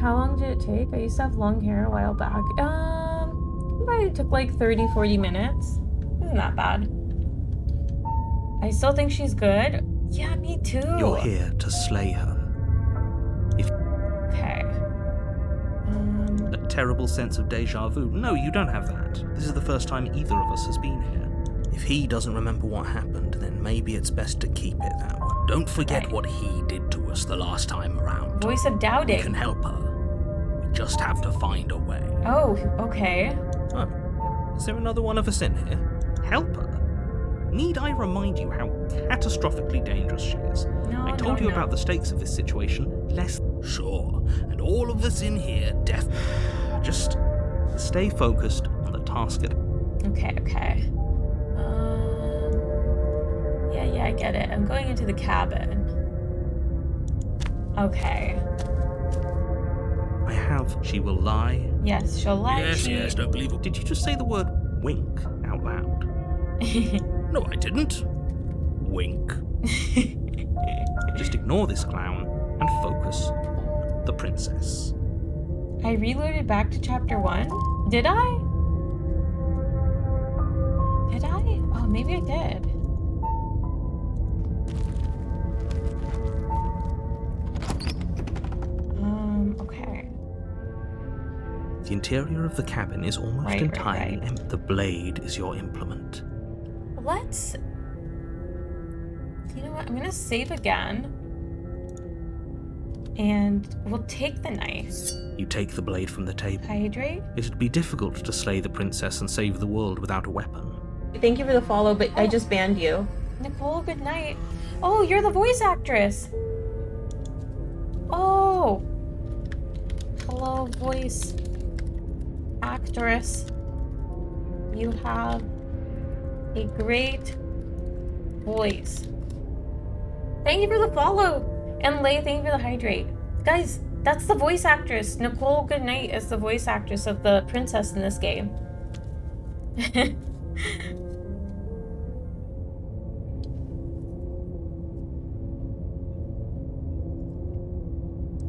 How long did it take? I used to have long hair a while back. It probably took like 30-40 minutes. Isn't that bad. I still think she's good. Yeah, me too. You're here to slay her. Okay. A terrible sense of deja vu. No, you don't have that. This is the first time either of us has been here. If he doesn't remember what happened, then maybe it's best to keep it that way. Don't forget Right. what he did to us the last time around. Voice of We doubting. can help her. We just have to find a way. Oh, okay. Oh, is there another one of us in here? Help her? Need I remind you how catastrophically dangerous she is? No, I told no, you no. about the stakes of this situation less. Sure, and all of us in here just stay focused on the task at. Okay. Yeah, I get it. I'm going into the cabin. Okay. I have. She will lie. Yes, she'll lie. Yes, don't believe it. Did you just say the word wink out loud? No, I didn't. Wink. Just ignore this clown and focus on the princess. I reloaded back to chapter 1. Did I? Did I? Oh, maybe I did. Okay. The interior of the cabin is almost Right. entirely empty. The blade is your implement. Let's... You know what? I'm gonna save again. And we'll take the knife. You take the blade from the table. Hydrate. It'd be difficult to slay the princess and save the world without a weapon. Thank you for the follow, but I just banned you. Nicole, good night. Oh, you're the voice actress. Oh. Hello, voice actress. You have a great voice. Thank you for the follow. And Lay, thank you for the hydrate. Guys, that's the voice actress. Nicole Goodnight is the voice actress of the princess in this game.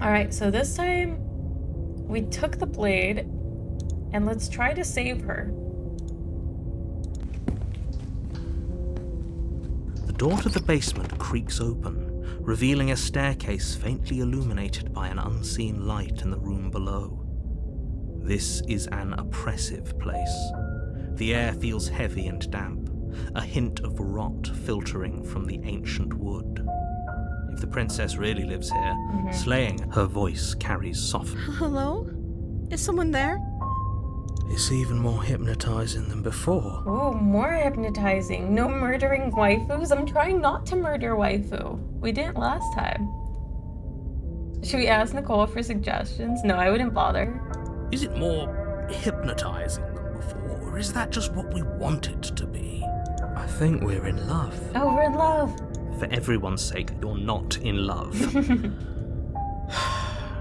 Alright, so this time we took the blade and let's try to save her. The door to the basement creaks open, revealing a staircase faintly illuminated by an unseen light in the room below. This is an oppressive place. The air feels heavy and damp, a hint of rot filtering from the ancient wood. If the princess really lives here, slaying her voice carries soft. Hello? Is someone there? It's even more hypnotizing than before. Oh, more hypnotizing. No murdering waifus. I'm trying not to murder waifu. We didn't last time. Should we ask Nicole for suggestions? No, I wouldn't bother. Is it more hypnotizing than before, or is that just what we want it to be? I think we're in love. Oh, we're in love. For everyone's sake, you're not in love.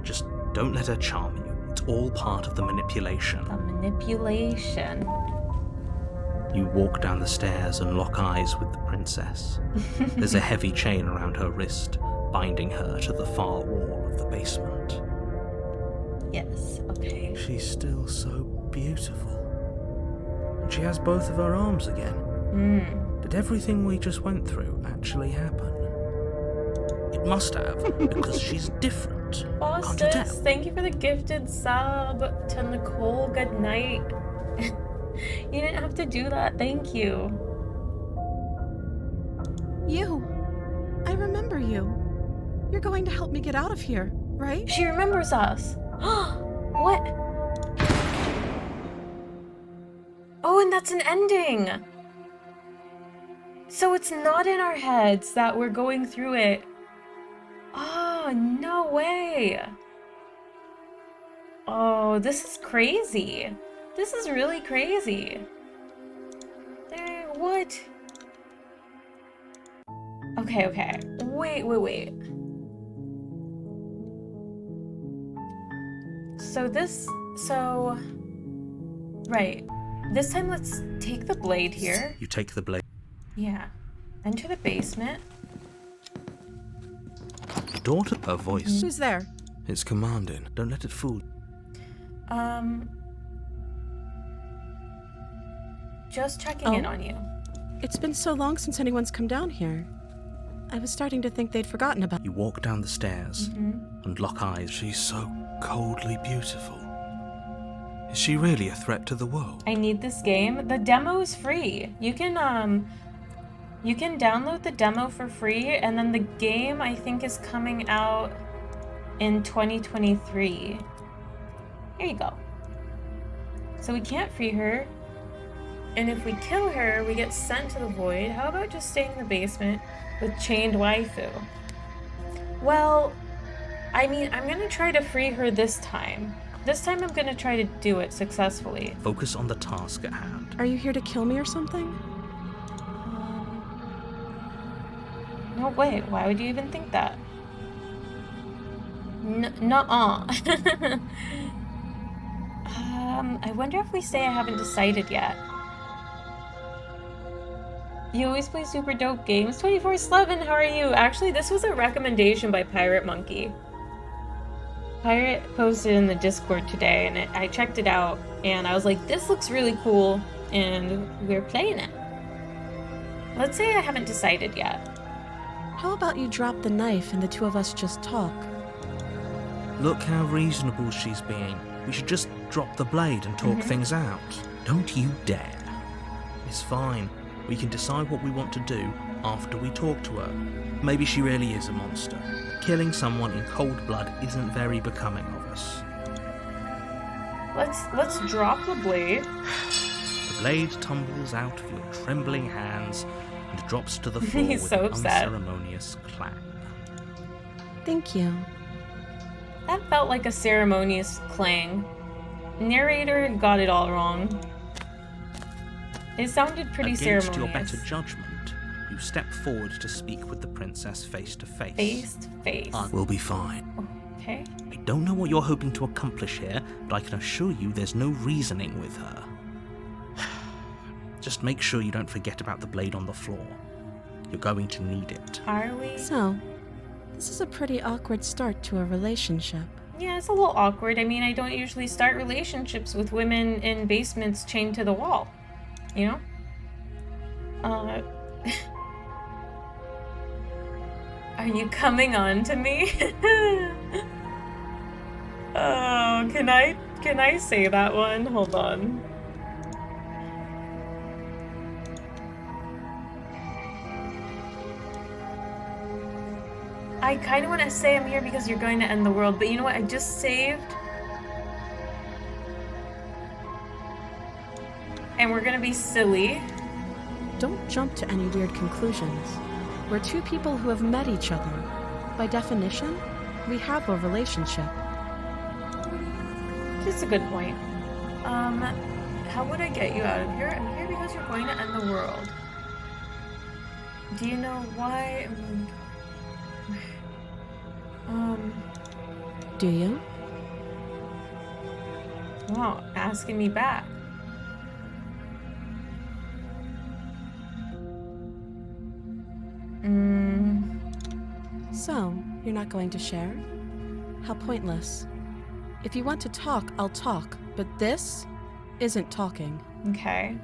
Just don't let her charm you. It's all part of the manipulation. The manipulation. You walk down the stairs and lock eyes with the princess. There's a heavy chain around her wrist, binding her to the far wall of the basement. Yes, okay. She's still so beautiful. And she has both of her arms again. Did everything we just went through actually happen? It must have, because she's different. Oh, Can't you tell? sis, thank you for the gifted sub to Nicole. Good night. You didn't have to do that. Thank you. You. I remember you. You're going to help me get out of here, right? She remembers us. What? Oh, and that's an ending. So it's not in our heads that we're going through it. Oh, no way. Oh, this is crazy. This is really crazy. What? Okay. Wait. Right. This time let's take the blade here. You take the blade. Yeah. Enter the basement. Daughter, her voice. Who's there? It's commanding. Don't let it fool. Just checking in on you. It's been so long since anyone's come down here. I was starting to think they'd forgotten about. You walk down the stairs and lock eyes. She's so coldly beautiful. Is she really a threat to the world? I need this game. The demo is free. You can download the demo for free, and then the game I think is coming out in 2023. Here you go. So we can't free her. And if we kill her, we get sent to the void. How about just staying in the basement with chained waifu? Well, I mean, I'm gonna try to free her this time. This time I'm gonna try to do it successfully. Focus on the task at hand. Are you here to kill me or something? No, wait, why would you even think that? Nuh-uh. I wonder if we say I haven't decided yet. You always play super dope games. 24/7, how are you? Actually, this was a recommendation by Pirate Monkey. Pirate posted in the Discord today, and I checked it out, and I was like, this looks really cool, and we're playing it. Let's say I haven't decided yet. How about you drop the knife and the two of us just talk? Look how reasonable she's being. We should just drop the blade and talk things out. Don't you dare. It's fine. We can decide what we want to do after we talk to her. Maybe she really is a monster. Killing someone in cold blood isn't very becoming of us. Let's drop the blade. The blade tumbles out of your trembling hands and drops to the floor He's with so an upset. unceremonious clang. Thank you. That felt like a ceremonious clang. Narrator got it all wrong. It sounded pretty Against ceremonious. your better judgment, you step forward to speak with the princess face to face. Face to face. We'll be fine. Okay. I don't know what you're hoping to accomplish here, but I can assure you there's no reasoning with her. Just make sure you don't forget about the blade on the floor. You're going to need it. Are we? So, this is a pretty awkward start to a relationship. Yeah, it's a little awkward. I mean, I don't usually start relationships with women in basements chained to the wall. You know? Are you coming on to me? Oh, can I Can I say that one? Hold on. I kind of want to say I'm here because you're going to end the world, but you know what? I just saved. And we're gonna be silly. Don't jump to any weird conclusions. We're two people who have met each other. By definition, we have a relationship. Just a good point. How would I get you out of here? I'm here because you're going to end the world. Do you know why? Do you? Wow, asking me back. So, you're not going to share? How pointless. If you want to talk, I'll talk, but this isn't talking. Okay.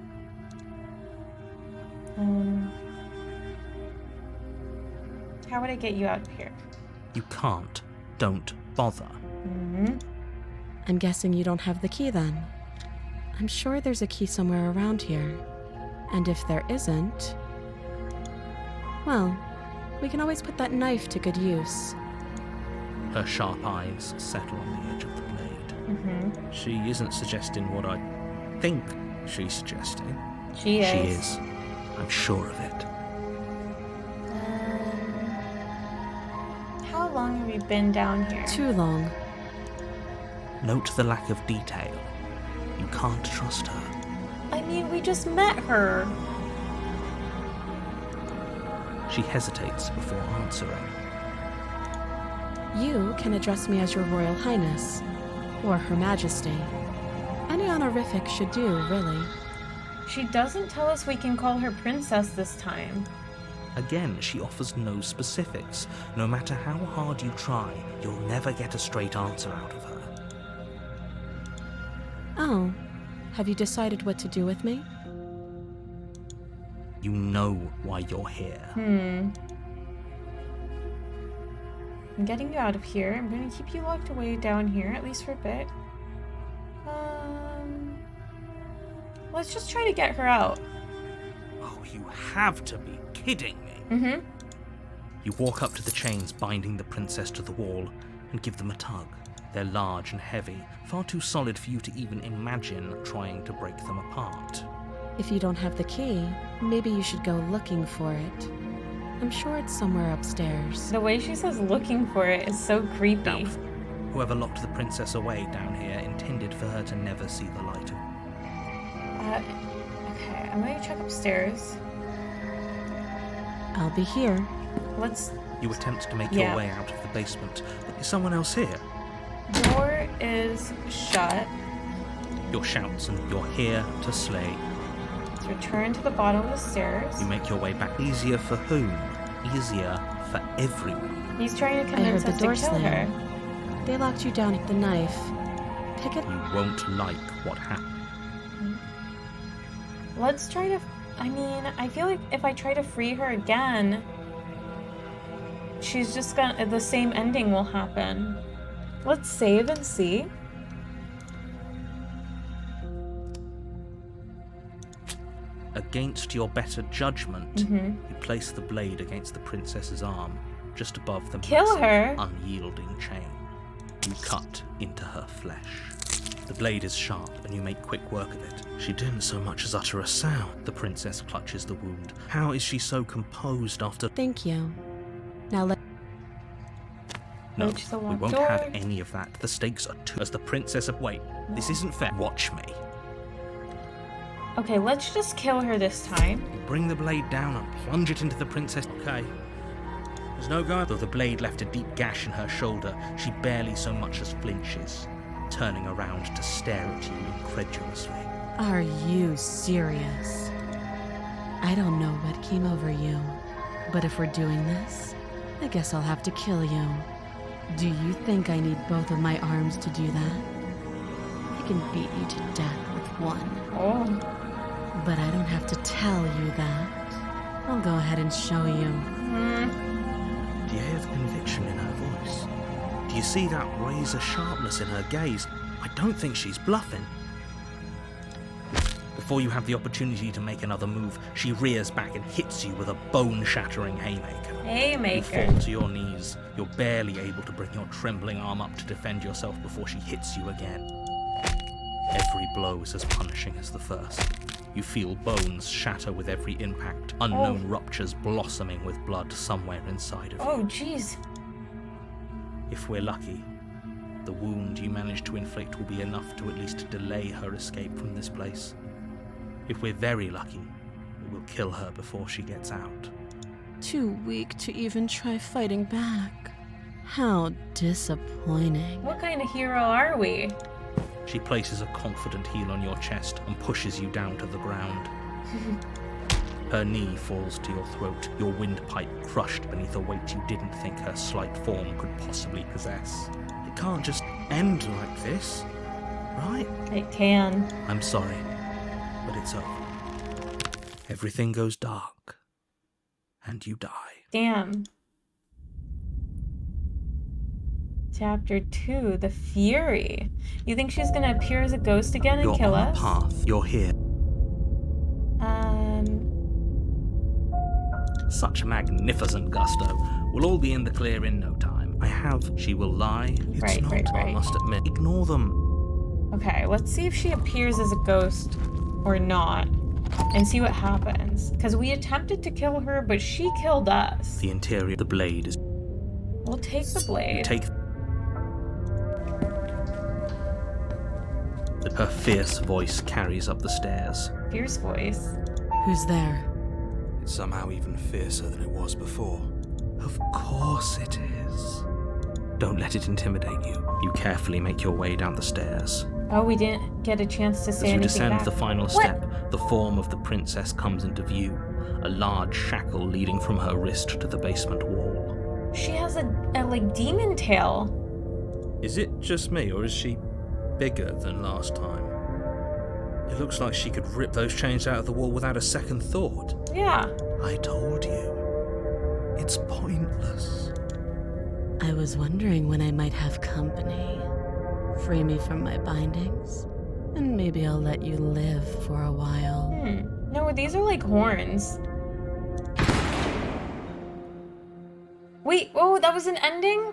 How would I get you out of here? You can't. Don't bother. I'm guessing you don't have the key then. I'm sure there's a key somewhere around here. And if there isn't, well, we can always put that knife to good use. Her sharp eyes settle on the edge of the blade. She isn't suggesting what I think she's suggesting. She is. She is. I'm sure of it. How long have we been down here? Too long. Note the lack of detail. You can't trust her. I mean, we just met her. She hesitates before answering. You can address me as your Royal Highness, or Her Majesty. Any honorific should do, really. She doesn't tell us we can call her princess this time. Again, she offers no specifics. No matter how hard you try, you'll never get a straight answer out of her. Oh, have you decided what to do with me? You know why you're here. I'm getting you out of here. I'm gonna keep you locked away down here, at least for a bit. Let's just try to get her out. Oh, you have to be kidding me. You walk up to the chains binding the princess to the wall and give them a tug. They're large and heavy, far too solid for you to even imagine trying to break them apart. If you don't have the key, maybe you should go looking for it. I'm sure it's somewhere upstairs. The way she says looking for it is so creepy. Doubtful. Whoever locked the princess away down here intended for her to never see the light of... Okay, I'm gonna check upstairs. I'll be here. Let's... You attempt to make Yeah. your way out of the basement, but there's someone else here. Door is shut. Your shouts and you're here to slay. Let's return to the bottom of the stairs. You make your way back. Easier for whom? Easier for everyone. He's trying to I heard convince the us to door kill slam. her. They locked you down with the knife. Pick it. You won't like what happened. Let's try to... I mean, I feel like if I try to free her again, she's just gonna... The same ending will happen. Let's save and see. Against your better judgment, you place the blade against the princess's arm, just above the Kill massive, her. unyielding chain. You cut into her flesh. The blade is sharp, and you make quick work of it. She didn't so much as utter a sound. The princess clutches the wound. How is she so composed after... Thank you. Now let... No, Approach the we locked won't door. have any of that. The stakes are too... As the princess of... Wait, this isn't fair. Watch me. Okay, let's just kill her this time. You bring the blade down and plunge it into the princess. Okay. There's no going. Though the blade left a deep gash in her shoulder, she barely so much as flinches, turning around to stare at you incredulously. Are you serious? I don't know what came over you, but if we're doing this, I guess I'll have to kill you. Do you think I need both of my arms to do that? I can beat you to death with one. Oh. But I don't have to tell you that. I'll go ahead and show you. Do you hear the conviction in her voice? Do Do you see that razor sharpness in her gaze? I don't think she's bluffing. Before you have the opportunity to make another move, she rears back and hits you with a bone-shattering haymaker. You Haymaker. fall to your knees. You're barely able to bring your trembling arm up to defend yourself before she hits you again. Every blow is as punishing as the first. You feel bones shatter with every impact, unknown ruptures blossoming with blood somewhere inside of you. Oh, jeez. If we're lucky, the wound you manage to inflict will be enough to at least delay her escape from this place. If we're very lucky, it will kill her before she gets out. Too weak to even try fighting back. How disappointing. What kind of hero are we? She places a confident heel on your chest and pushes you down to the ground. Her knee falls to your throat, your windpipe crushed beneath a weight you didn't think her slight form could possibly possess. It can't just end like this, right? It can. I'm sorry, but it's over. Everything goes dark, and you die. Damn. Chapter 2, The Fury. You think she's gonna appear as a ghost again and You're kill on us? a path. You're here. Such a magnificent gusto. We'll all be in the clear in no time. She will lie. It's Right, not, right, I right. must admit. Ignore them. Okay, let's see if she appears as a ghost or not. And see what happens. Because we attempted to kill her, but she killed us. The interior, the blade is... We'll take the blade. Take... Her fierce voice carries up the stairs. Fierce voice. Who's there? It's somehow even fiercer than it was before. Of course it is. Don't let it intimidate you. You carefully make your way down the stairs. Oh, we didn't get a chance to say As you anything descend back. the final What? step, the form of the princess comes into view, a large shackle leading from her wrist to the basement wall. She has a like demon tail. Is it just me, or is she bigger than last time? It looks like she could rip those chains out of the wall without a second thought. Yeah. I told you. It's pointless. I was wondering when I might have company. Free me from my bindings, and maybe I'll let you live for a while. No, these are like horns. Wait, oh, that was an ending?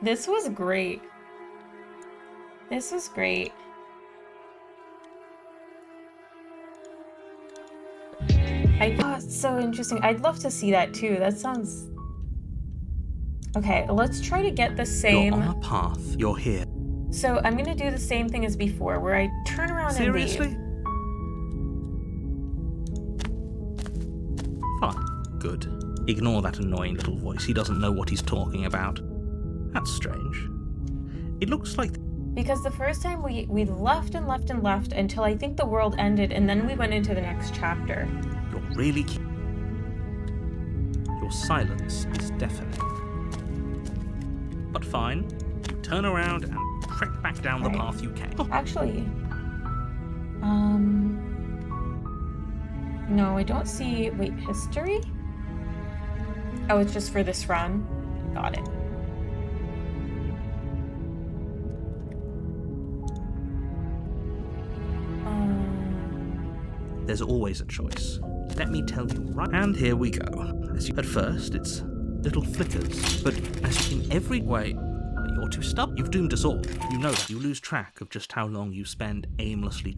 This was great. This was great. Oh, it's so interesting. I'd love to see that too. That sounds... Okay, let's try to get the same... You're on a path. You're here. So I'm gonna do the same thing as before, where I turn around Seriously? and leave. Fine. Good. Ignore that annoying little voice. He doesn't know what he's talking about. That's strange. It looks like... Because the first time we left and left and left until I think the world ended, and then we went into the next chapter. You're really... Your silence is deafening. But fine. You turn around and trek back down the Right. path you came. Actually, no, I don't see... Wait, history? Oh, it's just for this run. Got it. There's always a choice. Let me tell you right. And here we go. At first, it's little flickers, but as in every way, you're too stubborn. You've doomed us all. You know that. You lose track of just how long you spend aimlessly.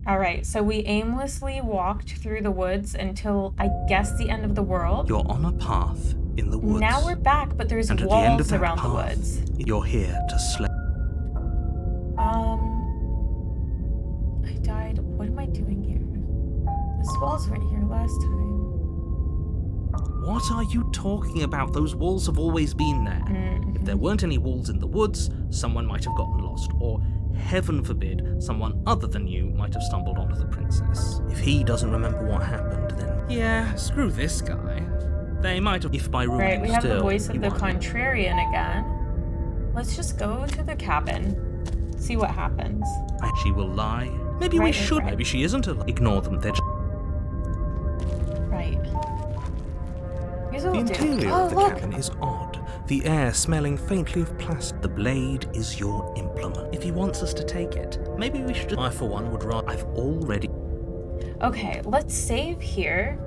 All right, so we aimlessly walked through the woods until, I guess, the end of the world. You're on a path in the woods. Now we're back, but there's and at the end of walls that around the path, woods. You're here to slay. I died. What am I doing here? Those walls weren't here last time. What are you talking about? Those walls have always been there. If there weren't any walls in the woods, someone might have gotten lost, or heaven forbid, someone other than you might have stumbled onto the princess. If he doesn't remember what happened, then yeah, screw this guy. They might have, if by ruling Right, we have still, the voice he of the won. contrarian again. Let's just go to the cabin, see what happens. She will lie. Maybe we Right, should. right. Maybe she isn't a lie. Ignore them. They're just... Right. Here's Here's what The we'll do. interior Oh, of the look! cabin is odd. The air smelling faintly of plastic. The blade is your implement. If he wants us to take it, maybe we should. I, for one, would rather. I've already. Okay, let's save here.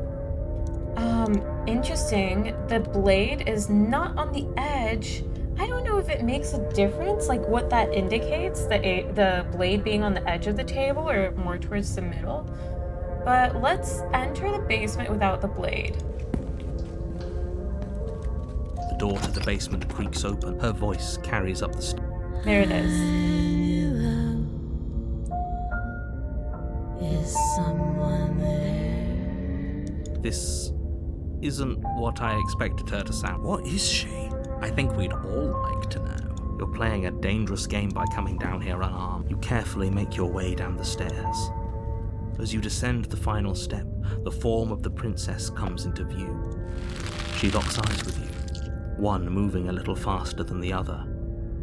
Interesting. The blade is not on the edge. I don't know if it makes a difference, like what that indicates, the blade being on the edge of the table or more towards the middle. But let's enter the basement without the blade. The door to the basement creaks open. Her voice carries up the stairs. There it is. Is someone there? This isn't what I expected her to sound. What is she? I think we'd all like to know. You're playing a dangerous game by coming down here unarmed. You carefully make your way down the stairs. As you descend the final step, the form of the princess comes into view. She locks eyes with you, one moving a little faster than the other.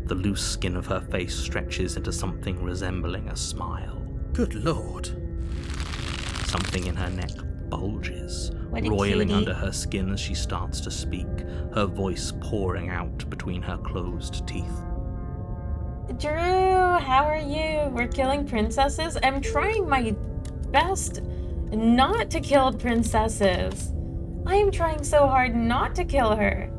The loose skin of her face stretches into something resembling a smile. Good lord. Something in her neck bulges, What a roiling cutie. under her skin as she starts to speak, her voice pouring out between her closed teeth. Drew, how are you? We're killing princesses. I'm trying my best not to kill princesses. I am trying so hard not to kill her.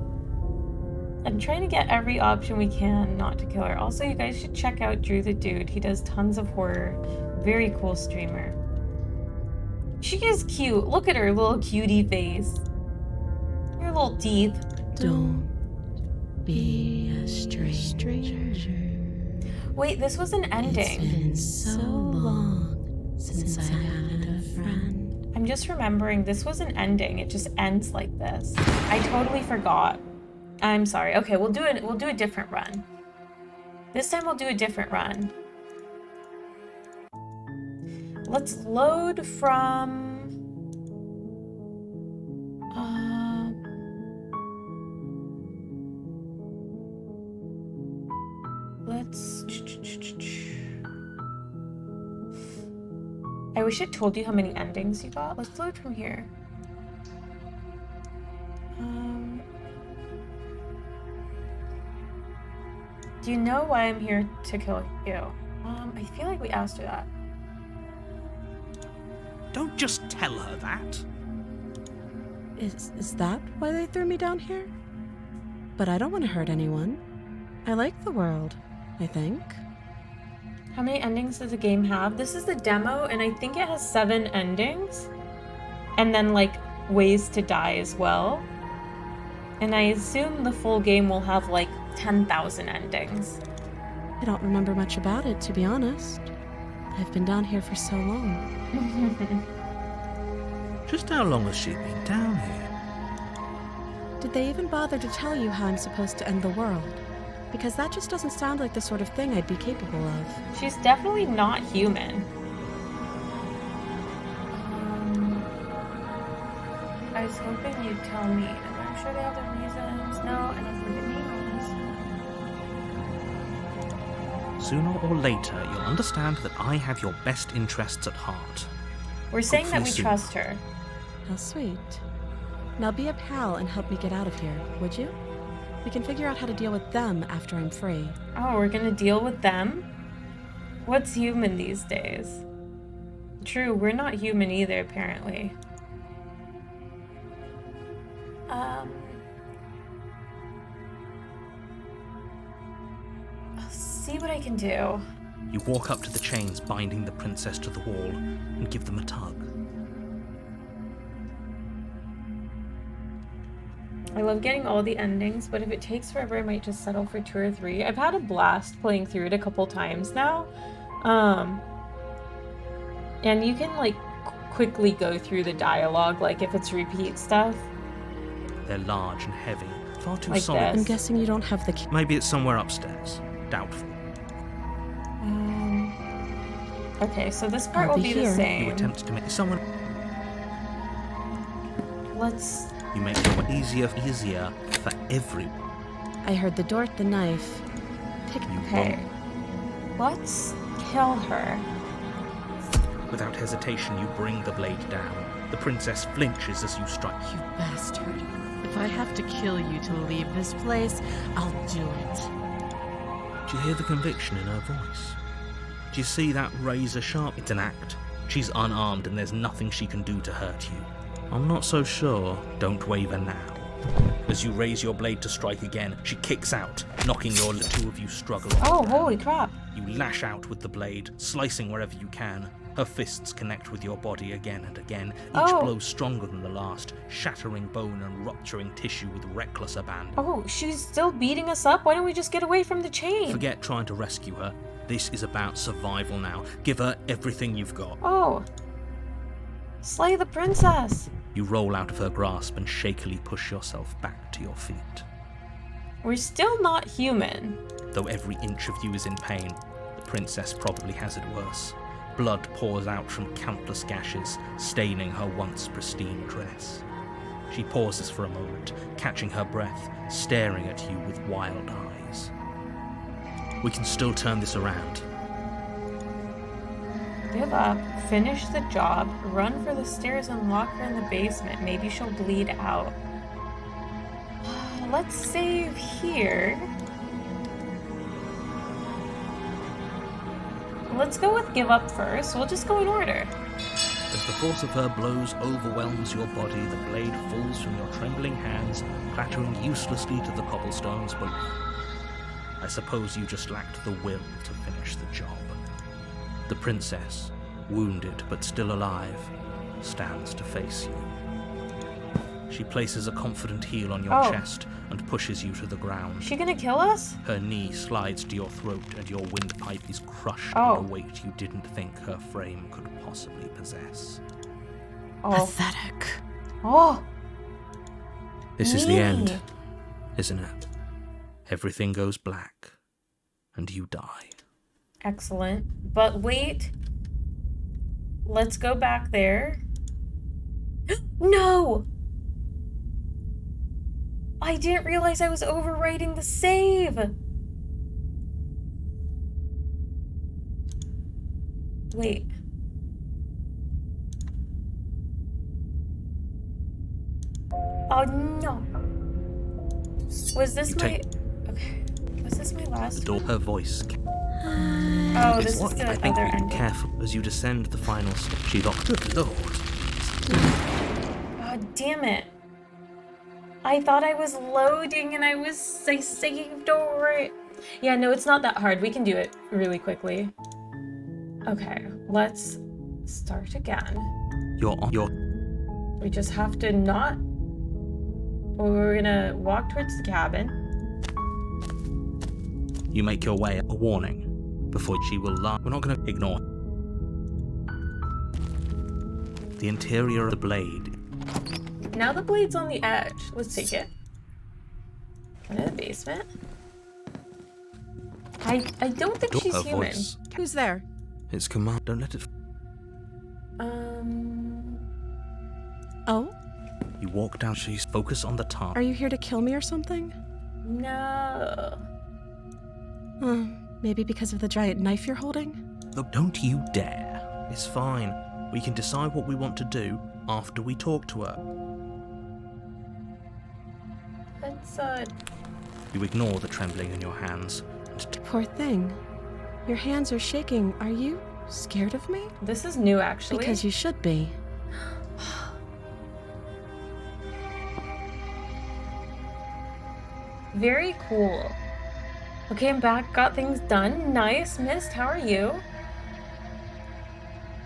I'm trying to get every option we can not to kill her. Also, you guys should check out Drew the Dude. He does tons of horror. Very cool streamer. She is cute. Look at her little cutie face. Her little teeth. Don't be a stranger. Wait, this was an It's ending. been so long since I had a friend. I'm just remembering this was an ending. It just ends like this. I totally forgot. I'm sorry. Okay, we'll do a different run. This time we'll do a different run. Let's load from let's I wish it told you how many endings you got. Let's load from here. Do you know why I'm here to kill you? I feel like we asked her that. Don't just tell her that. Is that why they threw me down here? But I don't want to hurt anyone. I like the world, I think. How many endings does the game have? This is the demo, and I think it has 7 endings. And then, like, ways to die as well. And I assume the full game will have, like, 10,000 endings. I don't remember much about it, to be honest. I've been down here for so long. Just how long has she been down here? Did they even bother to tell you how I'm supposed to end the world? Because that just doesn't sound like the sort of thing I'd be capable of. She's definitely not human. I was hoping you'd tell me. I'm sure they have their reasons. No, and I'm forgetting names. Sooner or later, you'll understand that I have your best interests at heart. We're saying that we Hopefully soon. trust her. How sweet. Now be a pal and help me get out of here, would you? We can figure out how to deal with them after I'm free. Oh, we're gonna deal with them? What's human these days? True, we're not human either, apparently. I'll see what I can do. You walk up to the chains binding the princess to the wall and give them a tug. I love getting all the endings, but if it takes forever, I might just settle for 2 or 3. I've had a blast playing through it a couple times now. And you can, like, quickly go through the dialogue, like, if it's repeat stuff. They're large and heavy, far too Like solid. this. I'm guessing you don't have the key. Maybe it's somewhere upstairs. Doubtful. Okay, so this part I'll will be be the here. You same. attempt to make someone. Let's... You make it easier for everyone. I heard the Dort, the knife. You Okay. Let's kill her. Without hesitation, you bring the blade down. The princess flinches as you strike. You bastard. If I have to kill you to leave this place, I'll do it. Do you hear the conviction in her voice? Do you see that razor sharp? It's an act. She's unarmed and there's nothing she can do to hurt you. I'm not so sure. Don't waver now. As you raise your blade to strike again, she kicks out, knocking the two of you struggle on the Oh, ground. holy crap. You lash out with the blade, slicing wherever you can. Her fists connect with your body again and again, each Oh. blow stronger than the last, shattering bone and rupturing tissue with reckless abandon. Oh, she's still beating us up? Why don't we just get away from the chain? Forget trying to rescue her. This is about survival now. Give her everything you've got. Oh. Slay the princess. You roll out of her grasp and shakily push yourself back to your feet. We're still not human. Though every inch of you is in pain, the princess probably has it worse. Blood pours out from countless gashes, staining her once pristine dress. She pauses for a moment, catching her breath, staring at you with wild eyes. We can still turn this around. Give up, finish the job, run for the stairs and lock her in the basement. Maybe she'll bleed out. Let's save here. Let's go with give up first. We'll just go in order. As the force of her blows overwhelms your body, the blade falls from your trembling hands, clattering uselessly to the cobblestones below. I suppose you just lacked the will to finish the job. The princess, wounded but still alive, stands to face you. She places a confident heel on your Oh. chest and pushes you to the ground. Is she gonna kill us? Her knee slides to your throat and your windpipe is crushed Oh. under a weight you didn't think her frame could possibly possess. Oh. Pathetic. Oh. This is the Me. end, isn't it? Everything goes black, and you die. Excellent. But wait. Let's go back there. No! I didn't realize I was overwriting the save. Wait. Oh no. Was this You my... take- Okay. Was this my The last? door, her voice. Oh, this is What? the I think other we be ending. careful as you descend the final step. She locked. Good lord. Oh, damn it. I thought I was loading and I saved over it. Yeah, no, it's not that hard. We can do it really quickly. Okay, let's start again. You're on your. We just have to not... We're gonna walk towards the cabin. You make your way. A warning. Before she will laugh. We're not going to ignore. The interior of the blade. Now the blade's on the edge. Let's take it. Into the basement. I don't think she's Her human. voice. Who's there? It's command. Don't let it. Oh? You walk down. She's focus on the task. Are you here to kill me or something? No. Maybe because of the giant knife you're holding? Look, don't you dare. It's fine. We can decide what we want to do after we talk to her. Let's, You ignore the trembling in your hands. Poor thing. Your hands are shaking. Are you scared of me? this is new, actually. Because you should be. Very cool. Okay, I'm back. Got things done. Nice. Mist, how are you?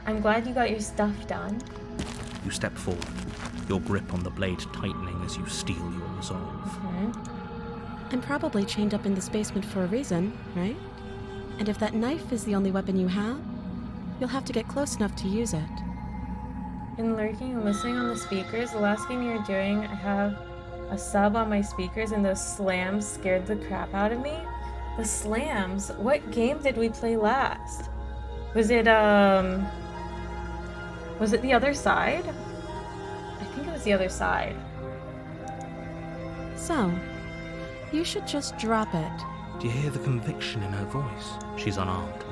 I'm glad you got your stuff done. You step forward, your grip on the blade tightening as you steel your resolve. I'm probably chained up in this basement for a reason, right? And if that knife is the only weapon you have, you'll have to get close enough to use it. Been lurking and listening on the speakers. The last game you were doing, I have a sub on my speakers and those slams scared the crap out of me. The slams? What game did we play last? Was it the other side? I think it was the other side. So, you should just drop it. Do you hear the conviction in her voice? She's unarmed.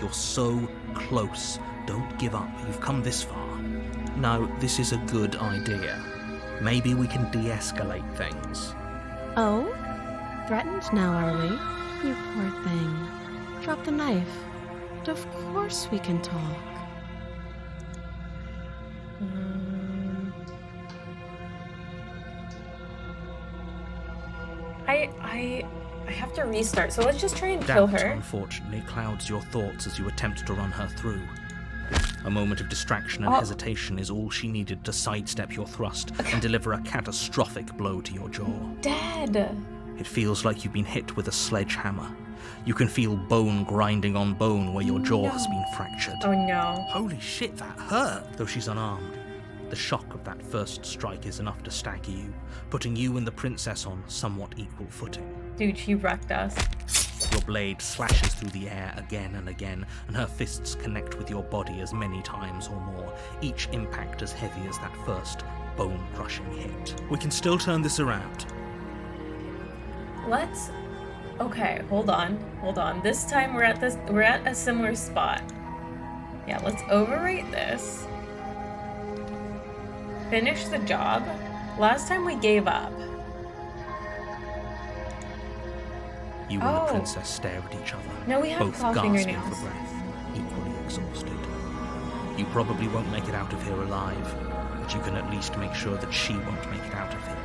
You're so close. Don't give up. You've come this far. No, this is a good idea. Maybe we can de-escalate things. Oh? Threatened now, are we? You poor thing. Drop the knife. Of course we can talk. I have to restart, so let's just try and kill Doubt, her. unfortunately, clouds your thoughts as you attempt to run her through. A moment of distraction and Oh. hesitation is all she needed to sidestep your thrust and deliver a catastrophic blow to your jaw. Dead. It feels like you've been hit with a sledgehammer. You can feel bone grinding on bone where your jaw has been fractured. Oh no. Holy shit, that hurt! Though she's unarmed, the shock of that first strike is enough to stagger you, putting you and the princess on somewhat equal footing. Dude, she wrecked us. Your blade slashes through the air again and again, and her fists connect with your body as many times or more, each impact as heavy as that first bone-crushing hit. We can still turn this around. Let's... Okay, hold on. This time we're at a similar spot. Yeah, let's overwrite this. Finish the job. Last time we gave up. You and Oh. the princess stare at each other, No, we have both claw gasping fingernails. for breath, equally exhausted. You probably won't make it out of here alive, but you can at least make sure that she won't make it out of here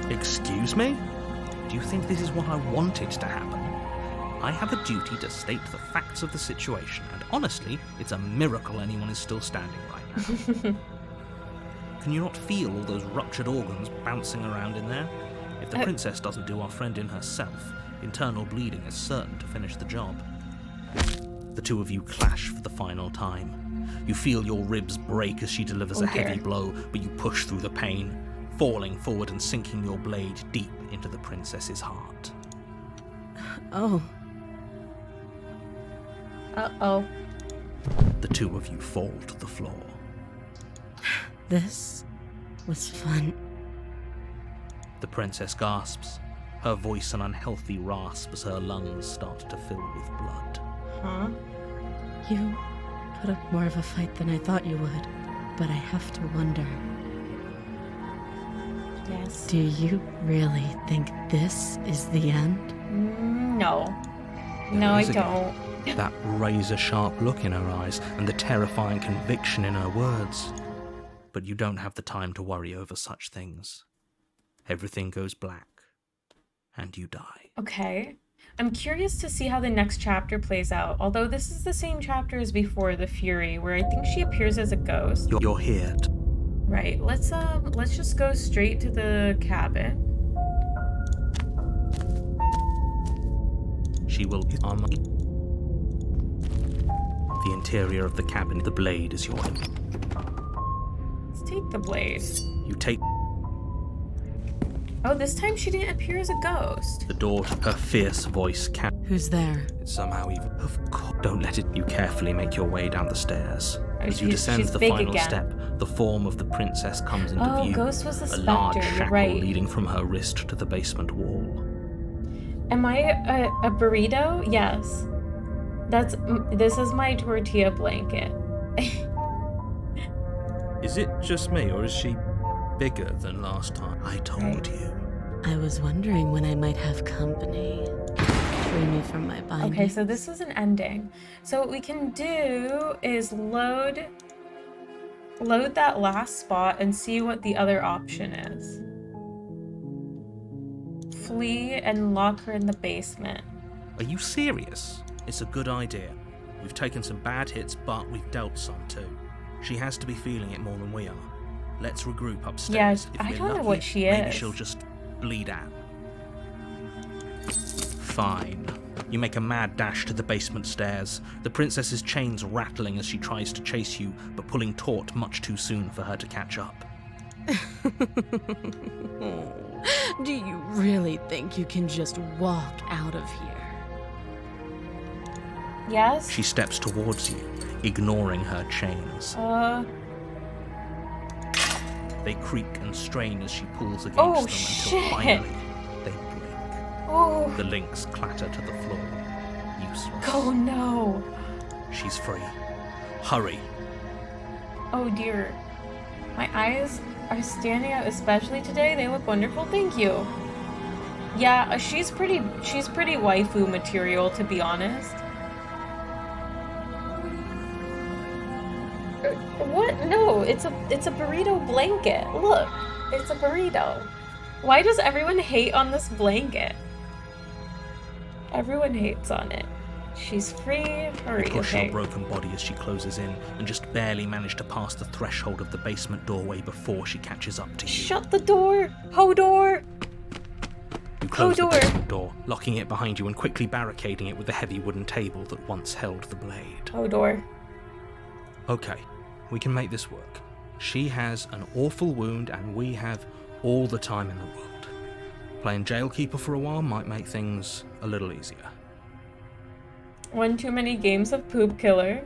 either. Excuse me? Do you think this is what I wanted to happen? I have a duty to state the facts of the situation, and honestly, it's a miracle anyone is still standing right now. Can you not feel all those ruptured organs bouncing around in there? If the princess doesn't do our friend in herself, internal bleeding is certain to finish the job. The two of you clash for the final time. You feel your ribs break as she delivers Oh, a heavy dear. blow, but you push through the pain, falling forward and sinking your blade deep into the princess's heart. Oh, Uh-oh. The two of you fall to the floor. this was fun. The princess gasps, her voice an unhealthy rasp as her lungs start to fill with blood. Huh? You put up more of a fight than I thought you would, but I have to wonder, Yes. do you really think this is the end? No. No, I is again. don't. That razor-sharp look in her eyes and the terrifying conviction in her words. But you don't have the time to worry over such things. Everything goes black, and you die. Okay. I'm curious to see how the next chapter plays out, although this is the same chapter as before, The Fury, where I think she appears as a ghost. You're here. Right, let's just go straight to the cabin. She will armor. The interior of the cabin, the blade is your own. Let's take the blade. You take Oh, this time she didn't appear as a ghost. the door to her fierce voice. Who's there? It's somehow even. Of course, don't let it. You carefully make your way down the stairs. As you descend she's the big final again. step, the form of the princess comes into Oh, view. Ghost was a a large specter, you're shackle right. leading from her wrist to the basement wall. Am I a burrito? Yes. This is my tortilla blanket. Is it just me, or is she bigger than last time? I told you. I was wondering when I might have company. Free me from my binding. Okay, so this is an ending. So what we can do is load that last spot and see what the other option is. Flee and lock her in the basement. Are you serious? It's a good idea. We've taken some bad hits, but we've dealt some too. She has to be feeling it more than we are. Let's regroup upstairs. Yeah, If I we're don't know lucky, what she maybe is. she'll just bleed out. Fine. You make a mad dash to the basement stairs, the princess's chains rattling as she tries to chase you, but pulling taut much too soon for her to catch up. Do you really think you can just walk out of here? Yes? She steps towards you, ignoring her chains. They creak and strain as she pulls against Oh, them until shit. finally they break. Oh, The links clatter to the floor. Useless. Oh no. She's free. Hurry. Oh dear. My eyes are standing out especially today. They look wonderful. Thank you. Yeah, she's pretty waifu material, to be honest. What? No, it's a burrito blanket. Look, it's a burrito. Why does everyone hate on this blanket? Everyone hates on it. She's free. Hurry, You push okay. your broken body as she closes in and just barely manage to pass the threshold of the basement doorway before she catches up to you. Shut the door! Hodor! You close the Hodor! basement door, locking it behind you and quickly barricading it with the heavy wooden table that once held the blade. Hodor. Okay, we can make this work. She has an awful wound and we have all the time in the world. Playing jailkeeper for a while might make things a little easier. One too many games of Poop Killer.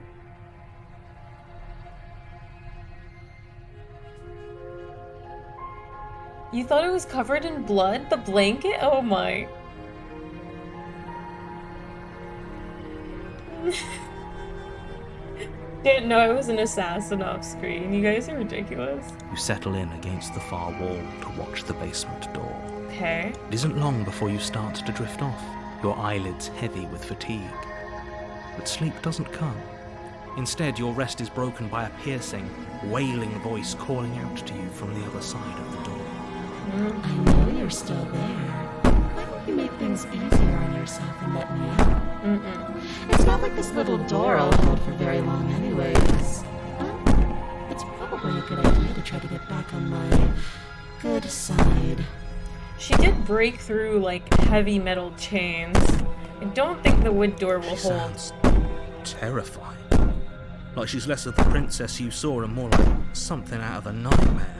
You thought it was covered in blood? The blanket? Oh my. Didn't know I was an assassin off screen. You guys are ridiculous. You settle in against the far wall to watch the basement door. Okay. It isn't long before you start to drift off, your eyelids heavy with fatigue. But sleep doesn't come. Instead, your rest is broken by a piercing, wailing voice calling out to you from the other side of the door. I know you're still there. Why don't you make things easier on yourself and let me out? It's not like this little door will hold for very long anyways. It's probably a good idea to try to get back on my good side. She did break through, like, heavy metal chains. I don't think the wood door will She hold. sounds terrifying. Like she's less of the princess you saw and more like something out of a nightmare.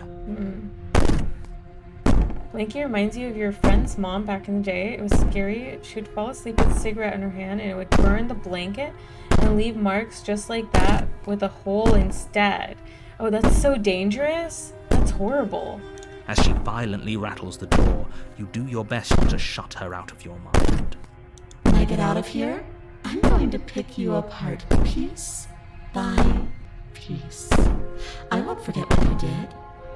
Blanky reminds you of your friend's mom back in the day. It was scary. She would fall asleep with a cigarette in her hand and it would burn the blanket and leave marks just like that with a hole instead. Oh, that's so dangerous. That's horrible. As she violently rattles the door, you do your best to shut her out of your mind. When I get out of here, I'm going to pick you apart piece by piece. I won't forget what you did,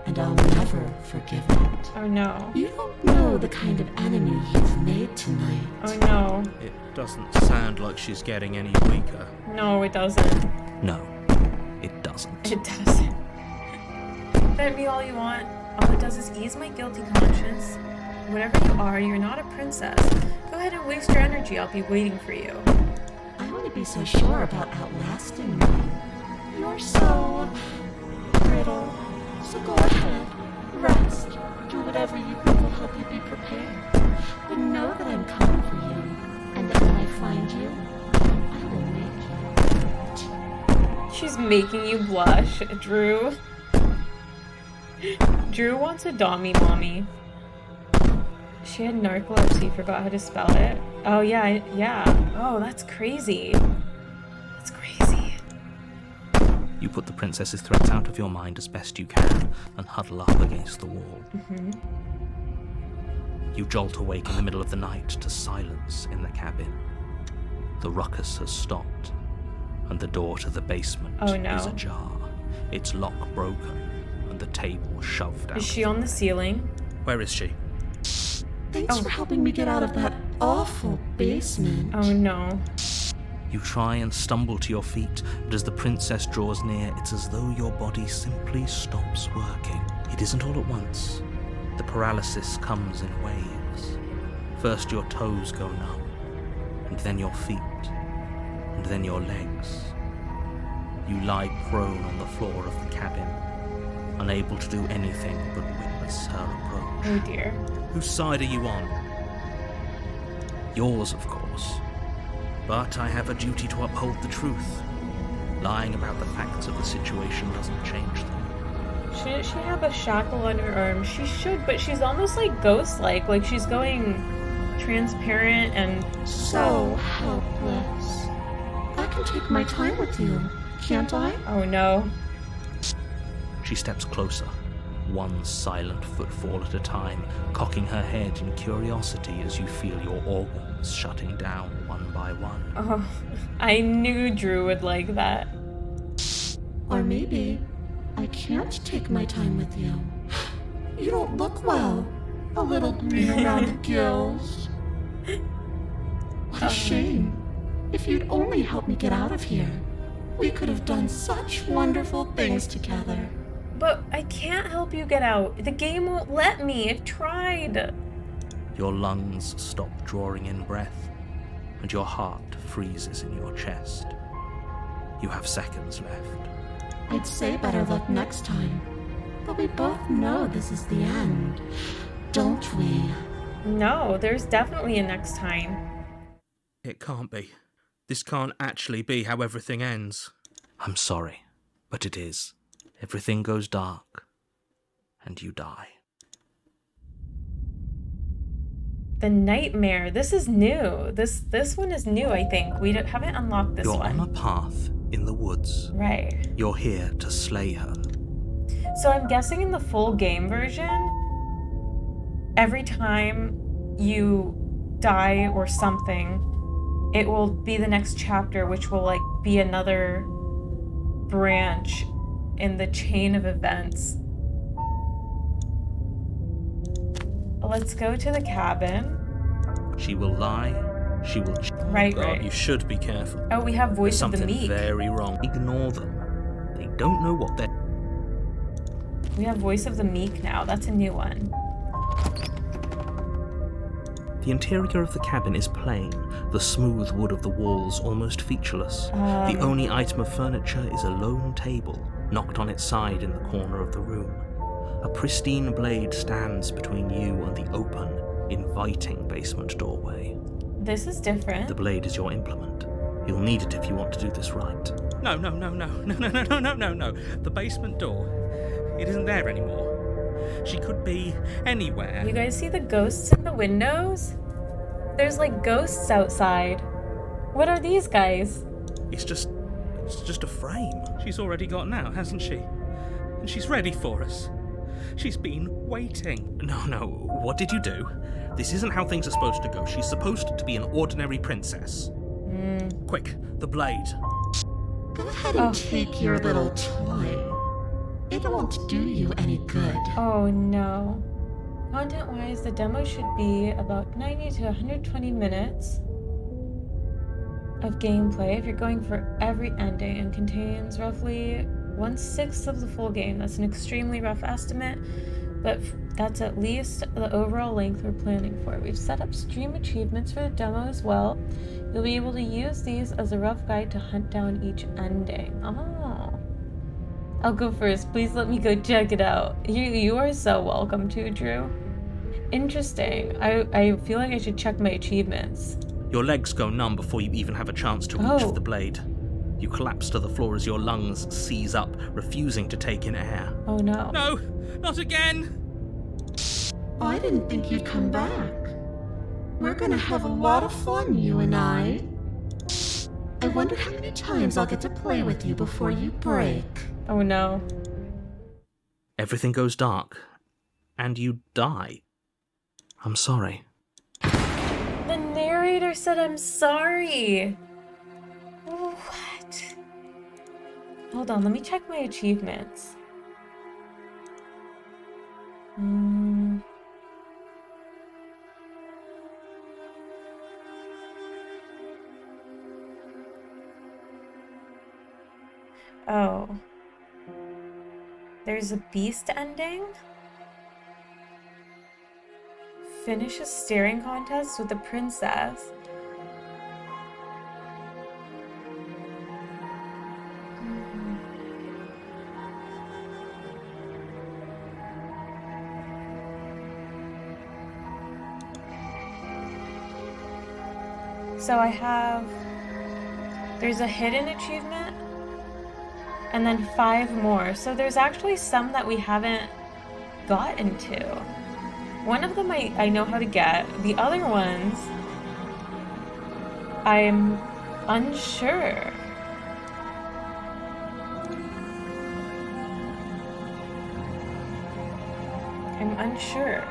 and I'll never forgive it. Oh no. You don't know the kind of enemy you've made tonight. Oh no. It doesn't sound like she's getting any weaker. No, it doesn't. No, it doesn't. It doesn't. Let me all you want. All it does is ease my guilty conscience. Whatever you are, you're not a princess. Go ahead and waste your energy. I'll be waiting for you. I want to be so sure about outlasting me. You're so brittle. So go ahead, rest, do whatever you think will help you be prepared. But know that I'm coming for you, and that when I find you, I will make you. She's making you blush, Drew. Drew wants a Dommy mommy. She had narcolepsy, forgot how to spell it. Oh yeah, yeah. Oh, that's crazy. That's crazy. You put the princess's threats out of your mind as best you can and huddle up against the wall. You jolt awake in the middle of the night to silence in the cabin. The ruckus has stopped, and the door to the basement Oh, no. is ajar. Its lock broken, and the table shoved out. Is she on the ceiling? Where is she? Thanks for helping me get out of that awful basement. Oh no. You try and stumble to your feet, but as the princess draws near, it's as though your body simply stops working. It isn't all at once. The paralysis comes in waves. First your toes go numb, and then your feet, and then your legs. You lie prone on the floor of the cabin, unable to do anything but witness her approach. Oh dear. Whose side are you on? Yours, of course. But I have a duty to uphold the truth. Lying about the facts of the situation doesn't change them. Shouldn't she have a shackle on her arm? She should, but she's almost like ghost-like. Like she's going transparent and... So helpless. I can take my time with you, can't I? Oh no. She steps closer, one silent footfall at a time, cocking her head in curiosity as you feel your organs shutting down one by one. Oh, I knew Drew would like that. Or maybe I can't take my time with you. You don't look well. A little green around the gills. What a shame. If you'd only helped me get out of here, we could have done such wonderful things together. But I can't help you get out. The game won't let me. I've tried. Your lungs stop drawing in breath, and your heart freezes in your chest. You have seconds left. I'd say better luck next time, but we both know this is the end, don't we? No, there's definitely a next time. It can't be. This can't actually be how everything ends. I'm sorry, but it is. Everything goes dark, and you die. The nightmare. This is new. This one is new, I think. We haven't unlocked this You're one. on a path in the woods. Right. You're here to slay her. So I'm guessing in the full game version, every time you die or something, it will be the next chapter, which will like be another branch in the chain of events. Let's go to the cabin. She will lie. She will... Right, God, right. You should be careful. Oh, we have Voice of the Something Meek. very wrong. Ignore them. They don't know what they're... We have Voice of the Meek now. That's a new one. The interior of the cabin is plain, the smooth wood of the walls almost featureless. The only item of furniture is a lone table, knocked on its side in the corner of the room. A pristine blade stands between you and the open, inviting basement doorway. This is different. The blade is your implement. You'll need it if you want to do this right. No. The basement door. It isn't there anymore. She could be anywhere. You guys see the ghosts in the windows? There's like ghosts outside. What are these guys? It's just a frame. She's already gotten out, hasn't she? And she's ready for us. She's been waiting. No. What did you do? This isn't how things are supposed to go. She's supposed to be an ordinary princess. Quick, the blade. Go ahead and take your little toy. It won't do you any good. Oh no. Content-wise, the demo should be about 90 to 120 minutes of gameplay if you're going for every ending, and contains roughly 1/6 of the full game. That's an extremely rough estimate, but that's at least the overall length we're planning for. We've set up stream achievements for the demo as well. You'll be able to use these as a rough guide to hunt down each ending. Oh. I'll go first. Please let me go check it out. You are so welcome to, Drew. Interesting. I feel like I should check my achievements. Your legs go numb before you even have a chance to reach for the blade. You collapse to the floor as your lungs seize up, refusing to take in air. Oh no. No, not again! I didn't think you'd come back. We're gonna have a lot of fun, you and I. I wonder how many times I'll get to play with you before you break. Oh no. Everything goes dark, and you die. I'm sorry. The narrator said I'm sorry. What? Hold on, let me check my achievements. Oh. There's a beast ending? Finish a staring contest with a princess. So I have... There's a hidden achievement, and then 5 more. So there's actually some that we haven't gotten to. One of them I know how to get. The other ones, I'm unsure. I'm unsure.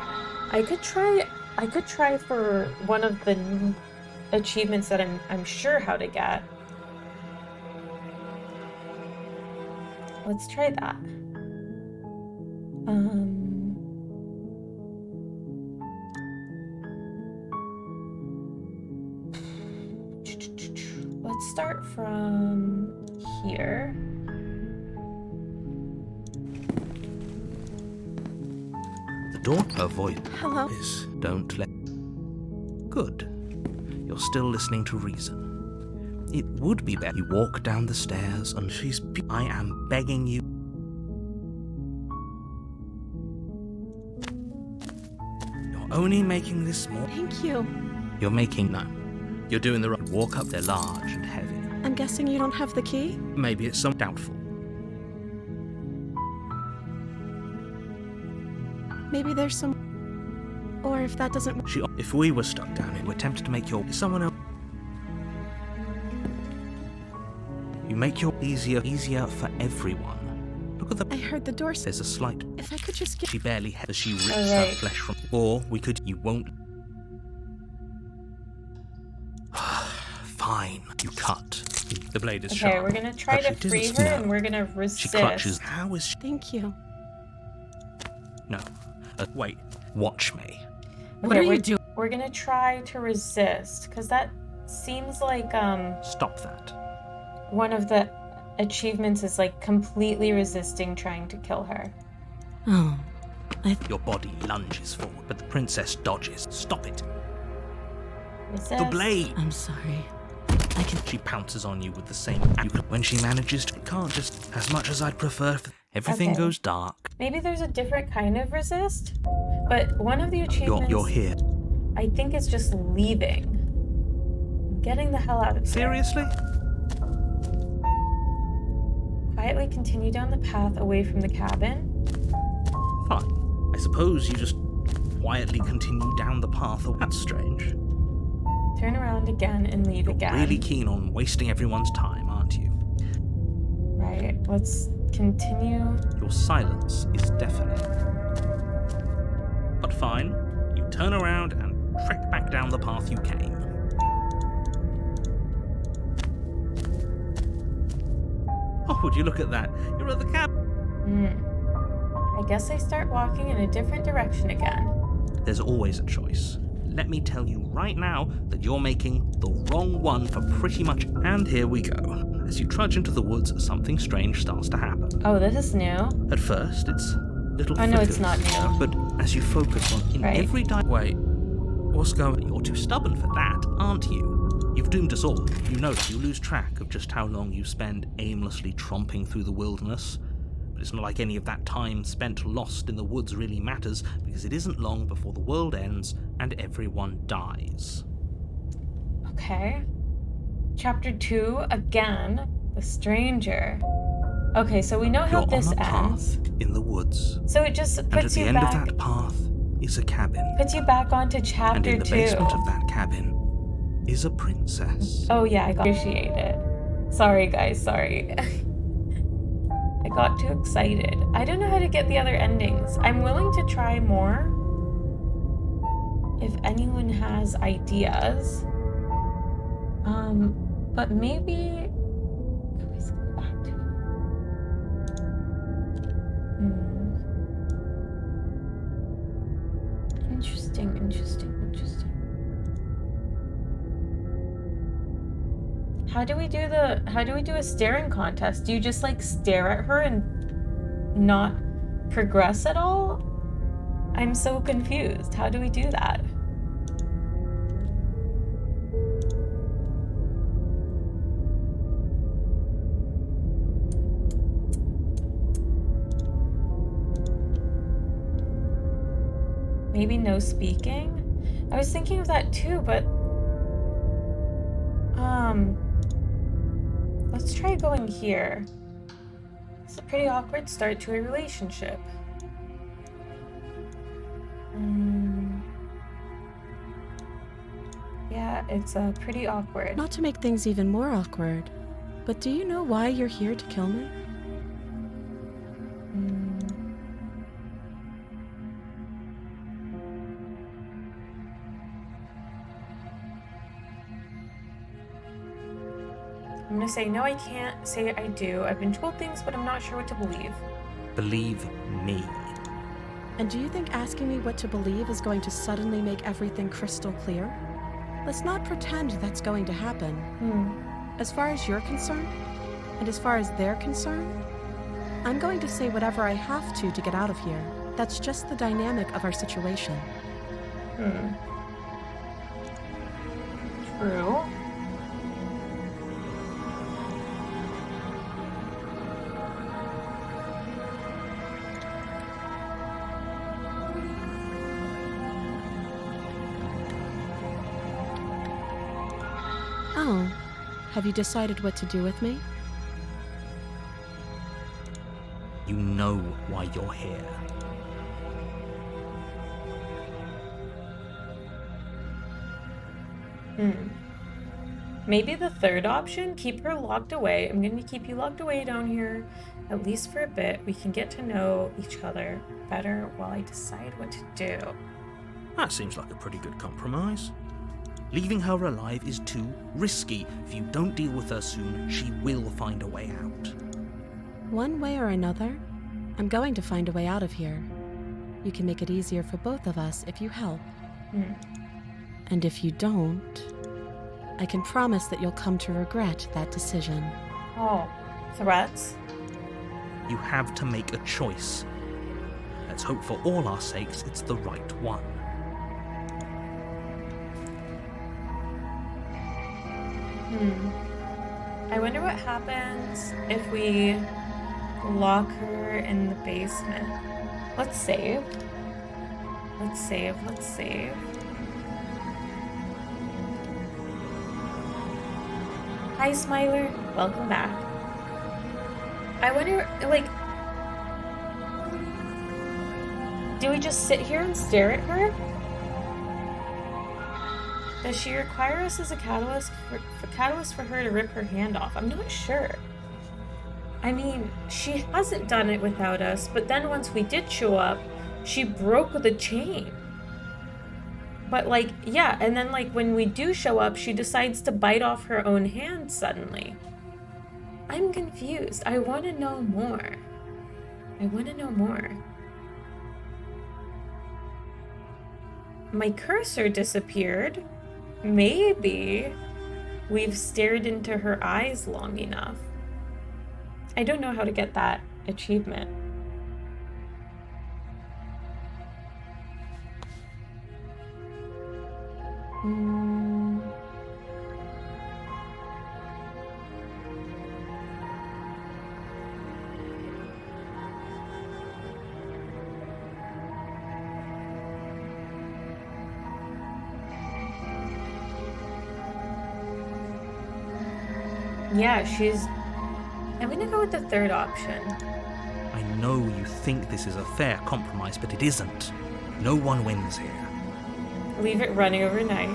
I could try for one of the achievements that I'm sure how to get. Let's try that. Let's start from here. The door? Her voice. Hello? Is don't let. Good. You're still listening to reason. It would be better you walk down the stairs and I am begging you. You're only making this more. Thank you. You're making no. You're doing the right. Walk up. They're large and heavy. I'm guessing you don't have the key? Maybe it's some doubtful. Maybe there's some... Or if that doesn't... If we were stuck down here, we're tempted to make your someone else. You make your easier for everyone. Look at the. I heard the door say... There's a slight. If I could just get... She barely has as she rips her Alright. flesh from. Or we could. You won't. Fine. You cut. The blade is Okay, sharp. we're gonna try But to she free didn't her, know. and we're gonna She resist. clutches. How is she? Thank you. No. Wait. Watch me. What are you we're, doing? We're gonna try to resist, because that seems like Stop that. one of the achievements is like completely resisting trying to kill her. Oh. Your body lunges forward, but the princess dodges. Stop it. Resist. The blade. I'm sorry. I can... She pounces on you with the same. When she manages to, can't just as much as I'd prefer. Everything Okay. goes dark. Maybe there's a different kind of resist, but one of the achievements You're here. I think is just leaving. Getting the hell out of here. Seriously? Quietly continue down the path away from the cabin. Fine. I suppose you just quietly continue down the path. That's strange. Turn around again and leave You're again. really keen on wasting everyone's time, aren't you? Right, let's continue. Your silence is deafening. But fine. You turn around and trek back down the path you came. Oh, would you look at that? You're at the cabin. I guess I start walking in a different direction again. There's always a choice. Let me tell you right now that you're making the wrong one for pretty much. And here we go. As you trudge into the woods, something strange starts to happen. Oh, this is new. At first, it's little. Oh, no, it's flickers, not new. But as you focus on in Right. every wait, what's going? You're too stubborn for that, aren't you? You've doomed us all. You know that you lose track of just how long you spend aimlessly tromping through the wilderness. But it's not like any of that time spent lost in the woods really matters, because it isn't long before the world ends and everyone dies. Okay. Chapter 2, again, the stranger. Okay, so we know how You're this on a ends. path in the woods, So it just and at puts the you end back, of that path is a cabin, puts you back onto chapter and in the 2. basement of that cabin is a princess. Oh yeah, I appreciate it. Sorry guys, sorry. I got too excited. I don't know how to get the other endings. I'm willing to try more. If anyone has ideas. But maybe... Let's go back to it. Interesting. How do we do a staring contest? Do you just like stare at her and not progress at all? I'm so confused. How do we do that? Maybe no speaking? I was thinking of that too, but let's try going here. It's a pretty awkward start to a relationship. Yeah, it's pretty awkward. Not to make things even more awkward, but do you know why you're here to kill me? I'm gonna say, no, I can't. Say I do. I've been told things, but I'm not sure what to believe. Believe me. And do you think asking me what to believe is going to suddenly make everything crystal clear? Let's not pretend that's going to happen. As far as you're concerned, and as far as they're concerned, I'm going to say whatever I have to get out of here. That's just the dynamic of our situation. True. Oh, have you decided what to do with me? You know why you're here. Maybe the third option, keep her locked away. I'm going to keep you locked away down here, at least for a bit. We can get to know each other better while I decide what to do. That seems like a pretty good compromise. Leaving her alive is too risky. If you don't deal with her soon, she will find a way out. One way or another, I'm going to find a way out of here. You can make it easier for both of us if you help. And if you don't, I can promise that you'll come to regret that decision. Oh, threats? You have to make a choice. Let's hope for all our sakes it's the right one. I wonder what happens if we lock her in the basement. Let's save. Let's save. Hi, Smiler. Welcome back. I wonder, like, do we just sit here and stare at her? Does she require us as a catalyst for her to rip her hand off? I'm not sure. I mean, she hasn't done it without us, but then once we did show up, she broke the chain. But like, yeah, and then like when we do show up, she decides to bite off her own hand suddenly. I'm confused. I want to know more. My cursor disappeared. Maybe we've stared into her eyes long enough. I don't know how to get that achievement. Yeah, I'm gonna go with the third option. I know you think this is a fair compromise, but it isn't. No one wins here. Leave it running overnight.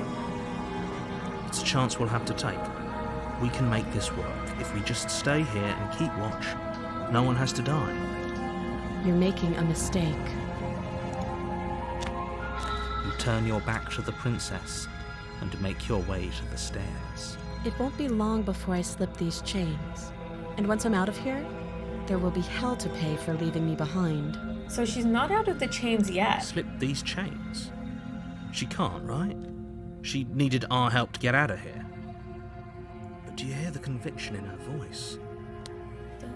It's a chance we'll have to take. We can make this work. If we just stay here and keep watch, no one has to die. You're making a mistake. You turn your back to the princess and make your way to the stairs. It won't be long before I slip these chains. And once I'm out of here, there will be hell to pay for leaving me behind. So she's not out of the chains yet. Slip these chains? She can't, right? She needed our help to get out of here. But do you hear the conviction in her voice?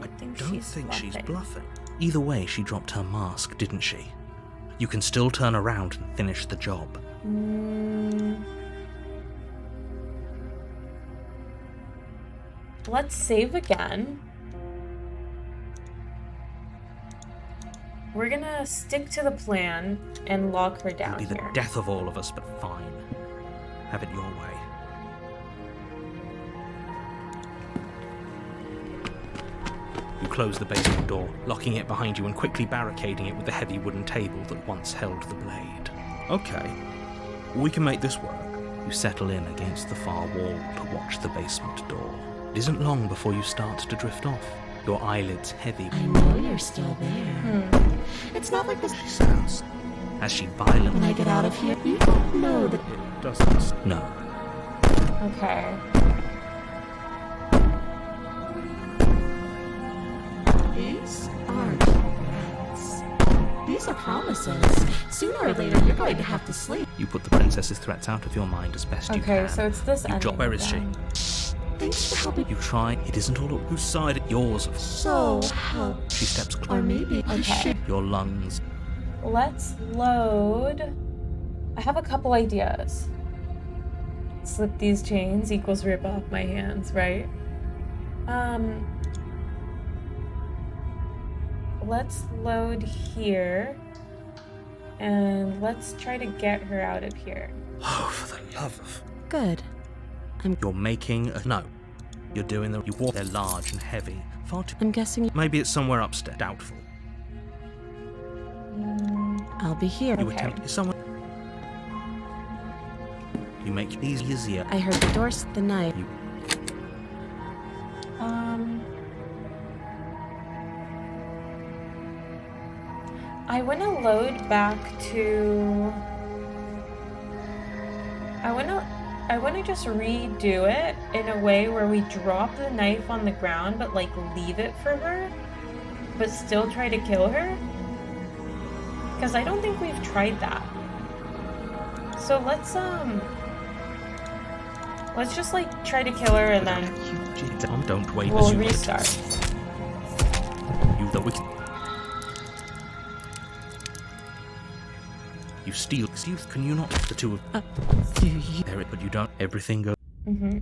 I don't think she's bluffing. Either way, she dropped her mask, didn't she? You can still turn around and finish the job. Let's save again. We're gonna stick to the plan and lock her down It'll be here. the death of all of us, but fine. Have it your way. You close the basement door, locking it behind you and quickly barricading it with the heavy wooden table that once held the blade. Okay, we can make this work. You settle in against the far wall to watch the basement door. It isn't long before you start to drift off, your eyelids heavy. I know you're still there. It's not like this. She sounds as she violently. When I get out of here, you don't know that. It doesn't. No. Okay. These aren't threats. These are promises. Sooner or later, you're going to have to sleep. You put the princess's threats out of your mind as best you can. Okay, so it's this You drop. ending. Where is she? then. Thanks for helping. You try. It isn't all whose side? Yours. So help. She steps Or closer. maybe you Okay. should. Your lungs. Let's load. I have a couple ideas. Slip these chains equals rip off my hands, right? Let's load here. And let's try to get her out of here. Oh, for the love of... Good. You're making a... No. You're doing the... You walk... They're large and heavy. Far too... I'm guessing Maybe it's somewhere upstairs. Doubtful. I'll be here. You Okay. attempt... Someone... You make it easier. I heard the doors the night. You... I want to load back to... I want to just redo it in a way where we drop the knife on the ground, but like leave it for her, but still try to kill her. Because I don't think we've tried that. So let's just like try to kill her and then Don't wait. we'll as you restart. You the wicked. You steal. Excuse. Can you not? The two of Do you? there, but you don't. Everything goes. Mm-hmm.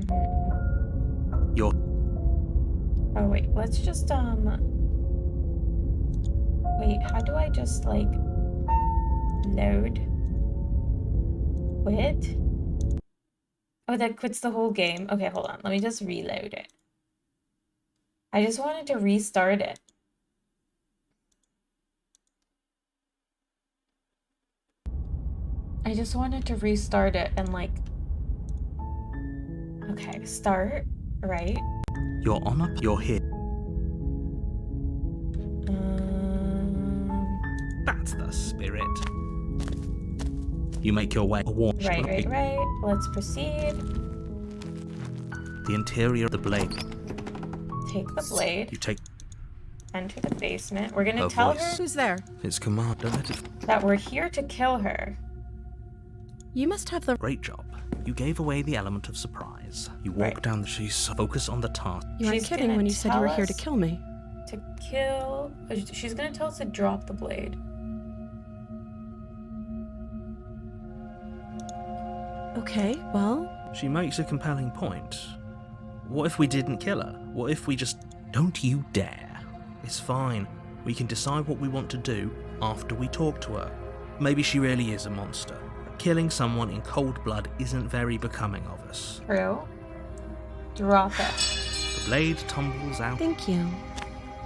You're. Oh wait, let's just wait, how do I just like load? Quit? Oh, that quits the whole game. Okay, hold on. Let me just reload it. I just wanted to restart it. I just wanted to restart it and like... Okay, start, right? You're on up. You're here. That's the spirit. You make your way. A warm. Right. Let's proceed. The interior of the blade. Take the blade, You take enter the basement. We're gonna A tell voice. her Who's there? its command. Don't let it. that we're here to kill her. You must have the. Great job. You gave away the element of surprise. You walk Right. down the. She's focus on the task. You weren't She's kidding gonna when you said you were tell here to us- kill me. To kill... She's gonna tell us to drop the blade. Okay, well, She makes a compelling point. What if we didn't kill her? What if we just... Don't you dare. It's fine. We can decide what we want to do after we talk to her. Maybe she really is a monster. Killing someone in cold blood isn't very becoming of us. True. Drop it. The blade tumbles out. thank you.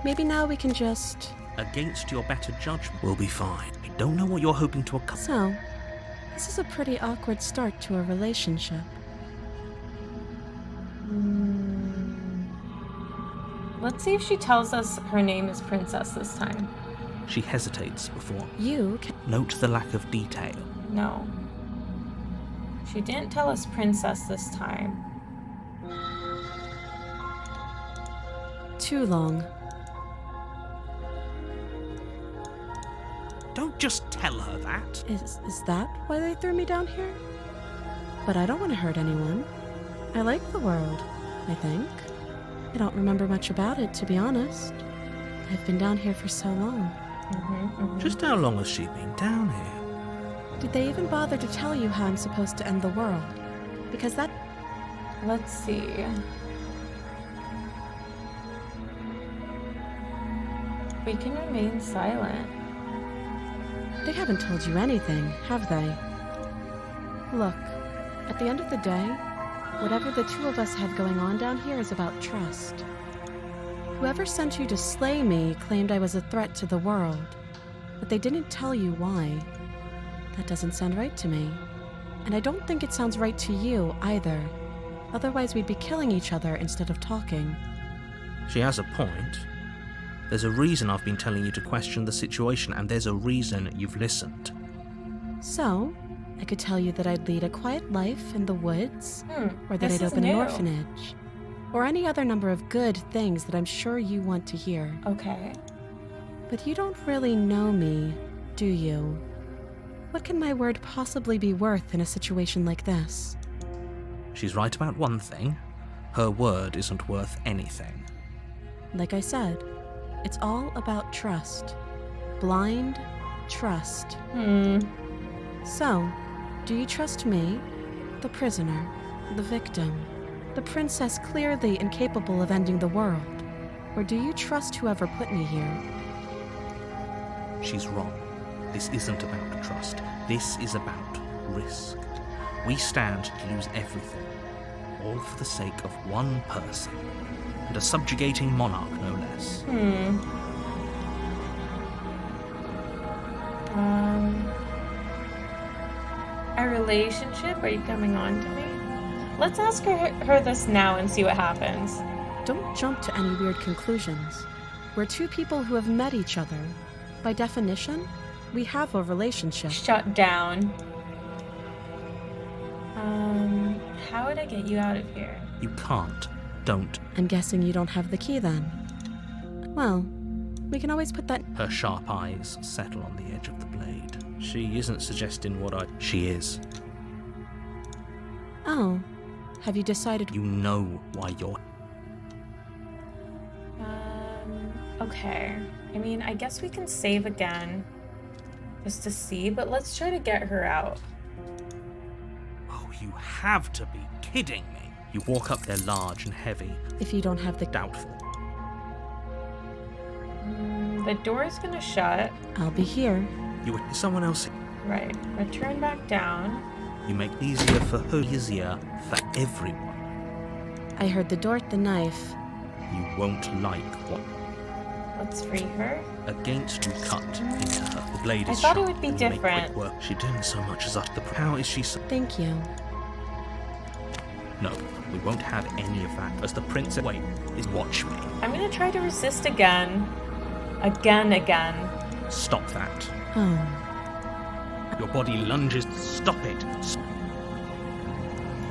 Maybe now we can just. Against your better judgment, we'll be fine. I don't know what you're hoping to accomplish. So, this is a pretty awkward start to a relationship. Let's see if she tells us her name is Princess this time. She hesitates before. You can. Note the lack of detail. No. She didn't tell us Princess this time. Too long. Don't just tell her that. Is that why they threw me down here? But I don't want to hurt anyone. I like the world, I think. I don't remember much about it, to be honest. I've been down here for so long. Just how long has she been down here? Did they even bother to tell you how I'm supposed to end the world? Because that. Let's see. We can remain silent. They haven't told you anything, have they? Look, at the end of the day, whatever the two of us have going on down here is about trust. Whoever sent you to slay me claimed I was a threat to the world, but they didn't tell you why. That doesn't sound right to me. And I don't think it sounds right to you either. Otherwise, we'd be killing each other instead of talking. She has a point. There's a reason I've been telling you to question the situation, and there's a reason you've listened. So, I could tell you that I'd lead a quiet life in the woods, or that This I'd is open new. an orphanage, or any other number of good things that I'm sure you want to hear. Okay. But you don't really know me, do you? What can my word possibly be worth in a situation like this? She's right about one thing. Her word isn't worth anything. Like I said, it's all about trust. Blind trust. So, do you trust me, the prisoner, the victim, the princess clearly incapable of ending the world? Or do you trust whoever put me here? She's wrong. This isn't about trust. This is about risk. We stand to lose everything, all for the sake of one person, and a subjugating monarch, no less. Our relationship? Are you coming on to me? Let's ask her this now and see what happens. Don't jump to any weird conclusions. We're two people who have met each other. By definition, we have a relationship. Shut down. How would I get you out of here? You can't. Don't. I'm guessing you don't have the key then. Well, we can always put that. Her sharp eyes settle on the edge of the blade. She isn't suggesting what I... She is. Oh, have you decided? You know why you're... Okay. I mean, I guess we can save again. Just to see, but let's try to get her out. Oh, you have to be kidding me. You walk up there large and heavy. If you don't have the. Doubtful. The door is gonna shut. I'll be here. You would someone else. Right. Return back down. You make it easier for her, easier for everyone. I heard the door, the knife. You won't like what... Let's free her. Against you cut into her. The blade I is thought it sharp would be and you make quick different. work. She didn't so much as utter the... How is she so... Thank you. No, we won't have any of that. As the princess... Wait, watch me. I'm gonna try to resist again. Again. Stop that. Oh. Your body lunges. Stop it.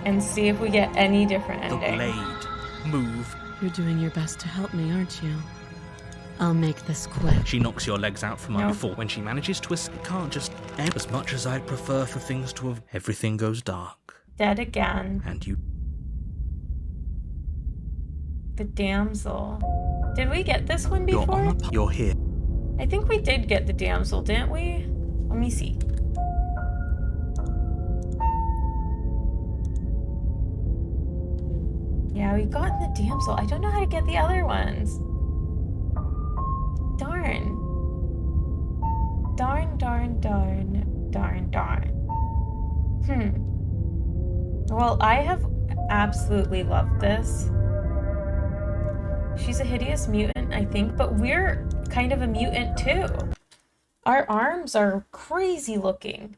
And see if we get any different The ending. blade. Move. You're doing your best to help me, aren't you? I'll make this quick. She knocks your legs out from No. under full. When she manages to escape, it can't just end. As much as I'd prefer for things to have... Everything goes dark. Dead again. And you... The damsel. Did we get this one You're before? on a... You're here. I think we did get the damsel, didn't we? Let me see. Yeah, we got the damsel. I don't know how to get the other ones. Darn. Darn. Well, I have absolutely loved this. She's a hideous mutant, I think, but we're kind of a mutant too. Our arms are crazy looking.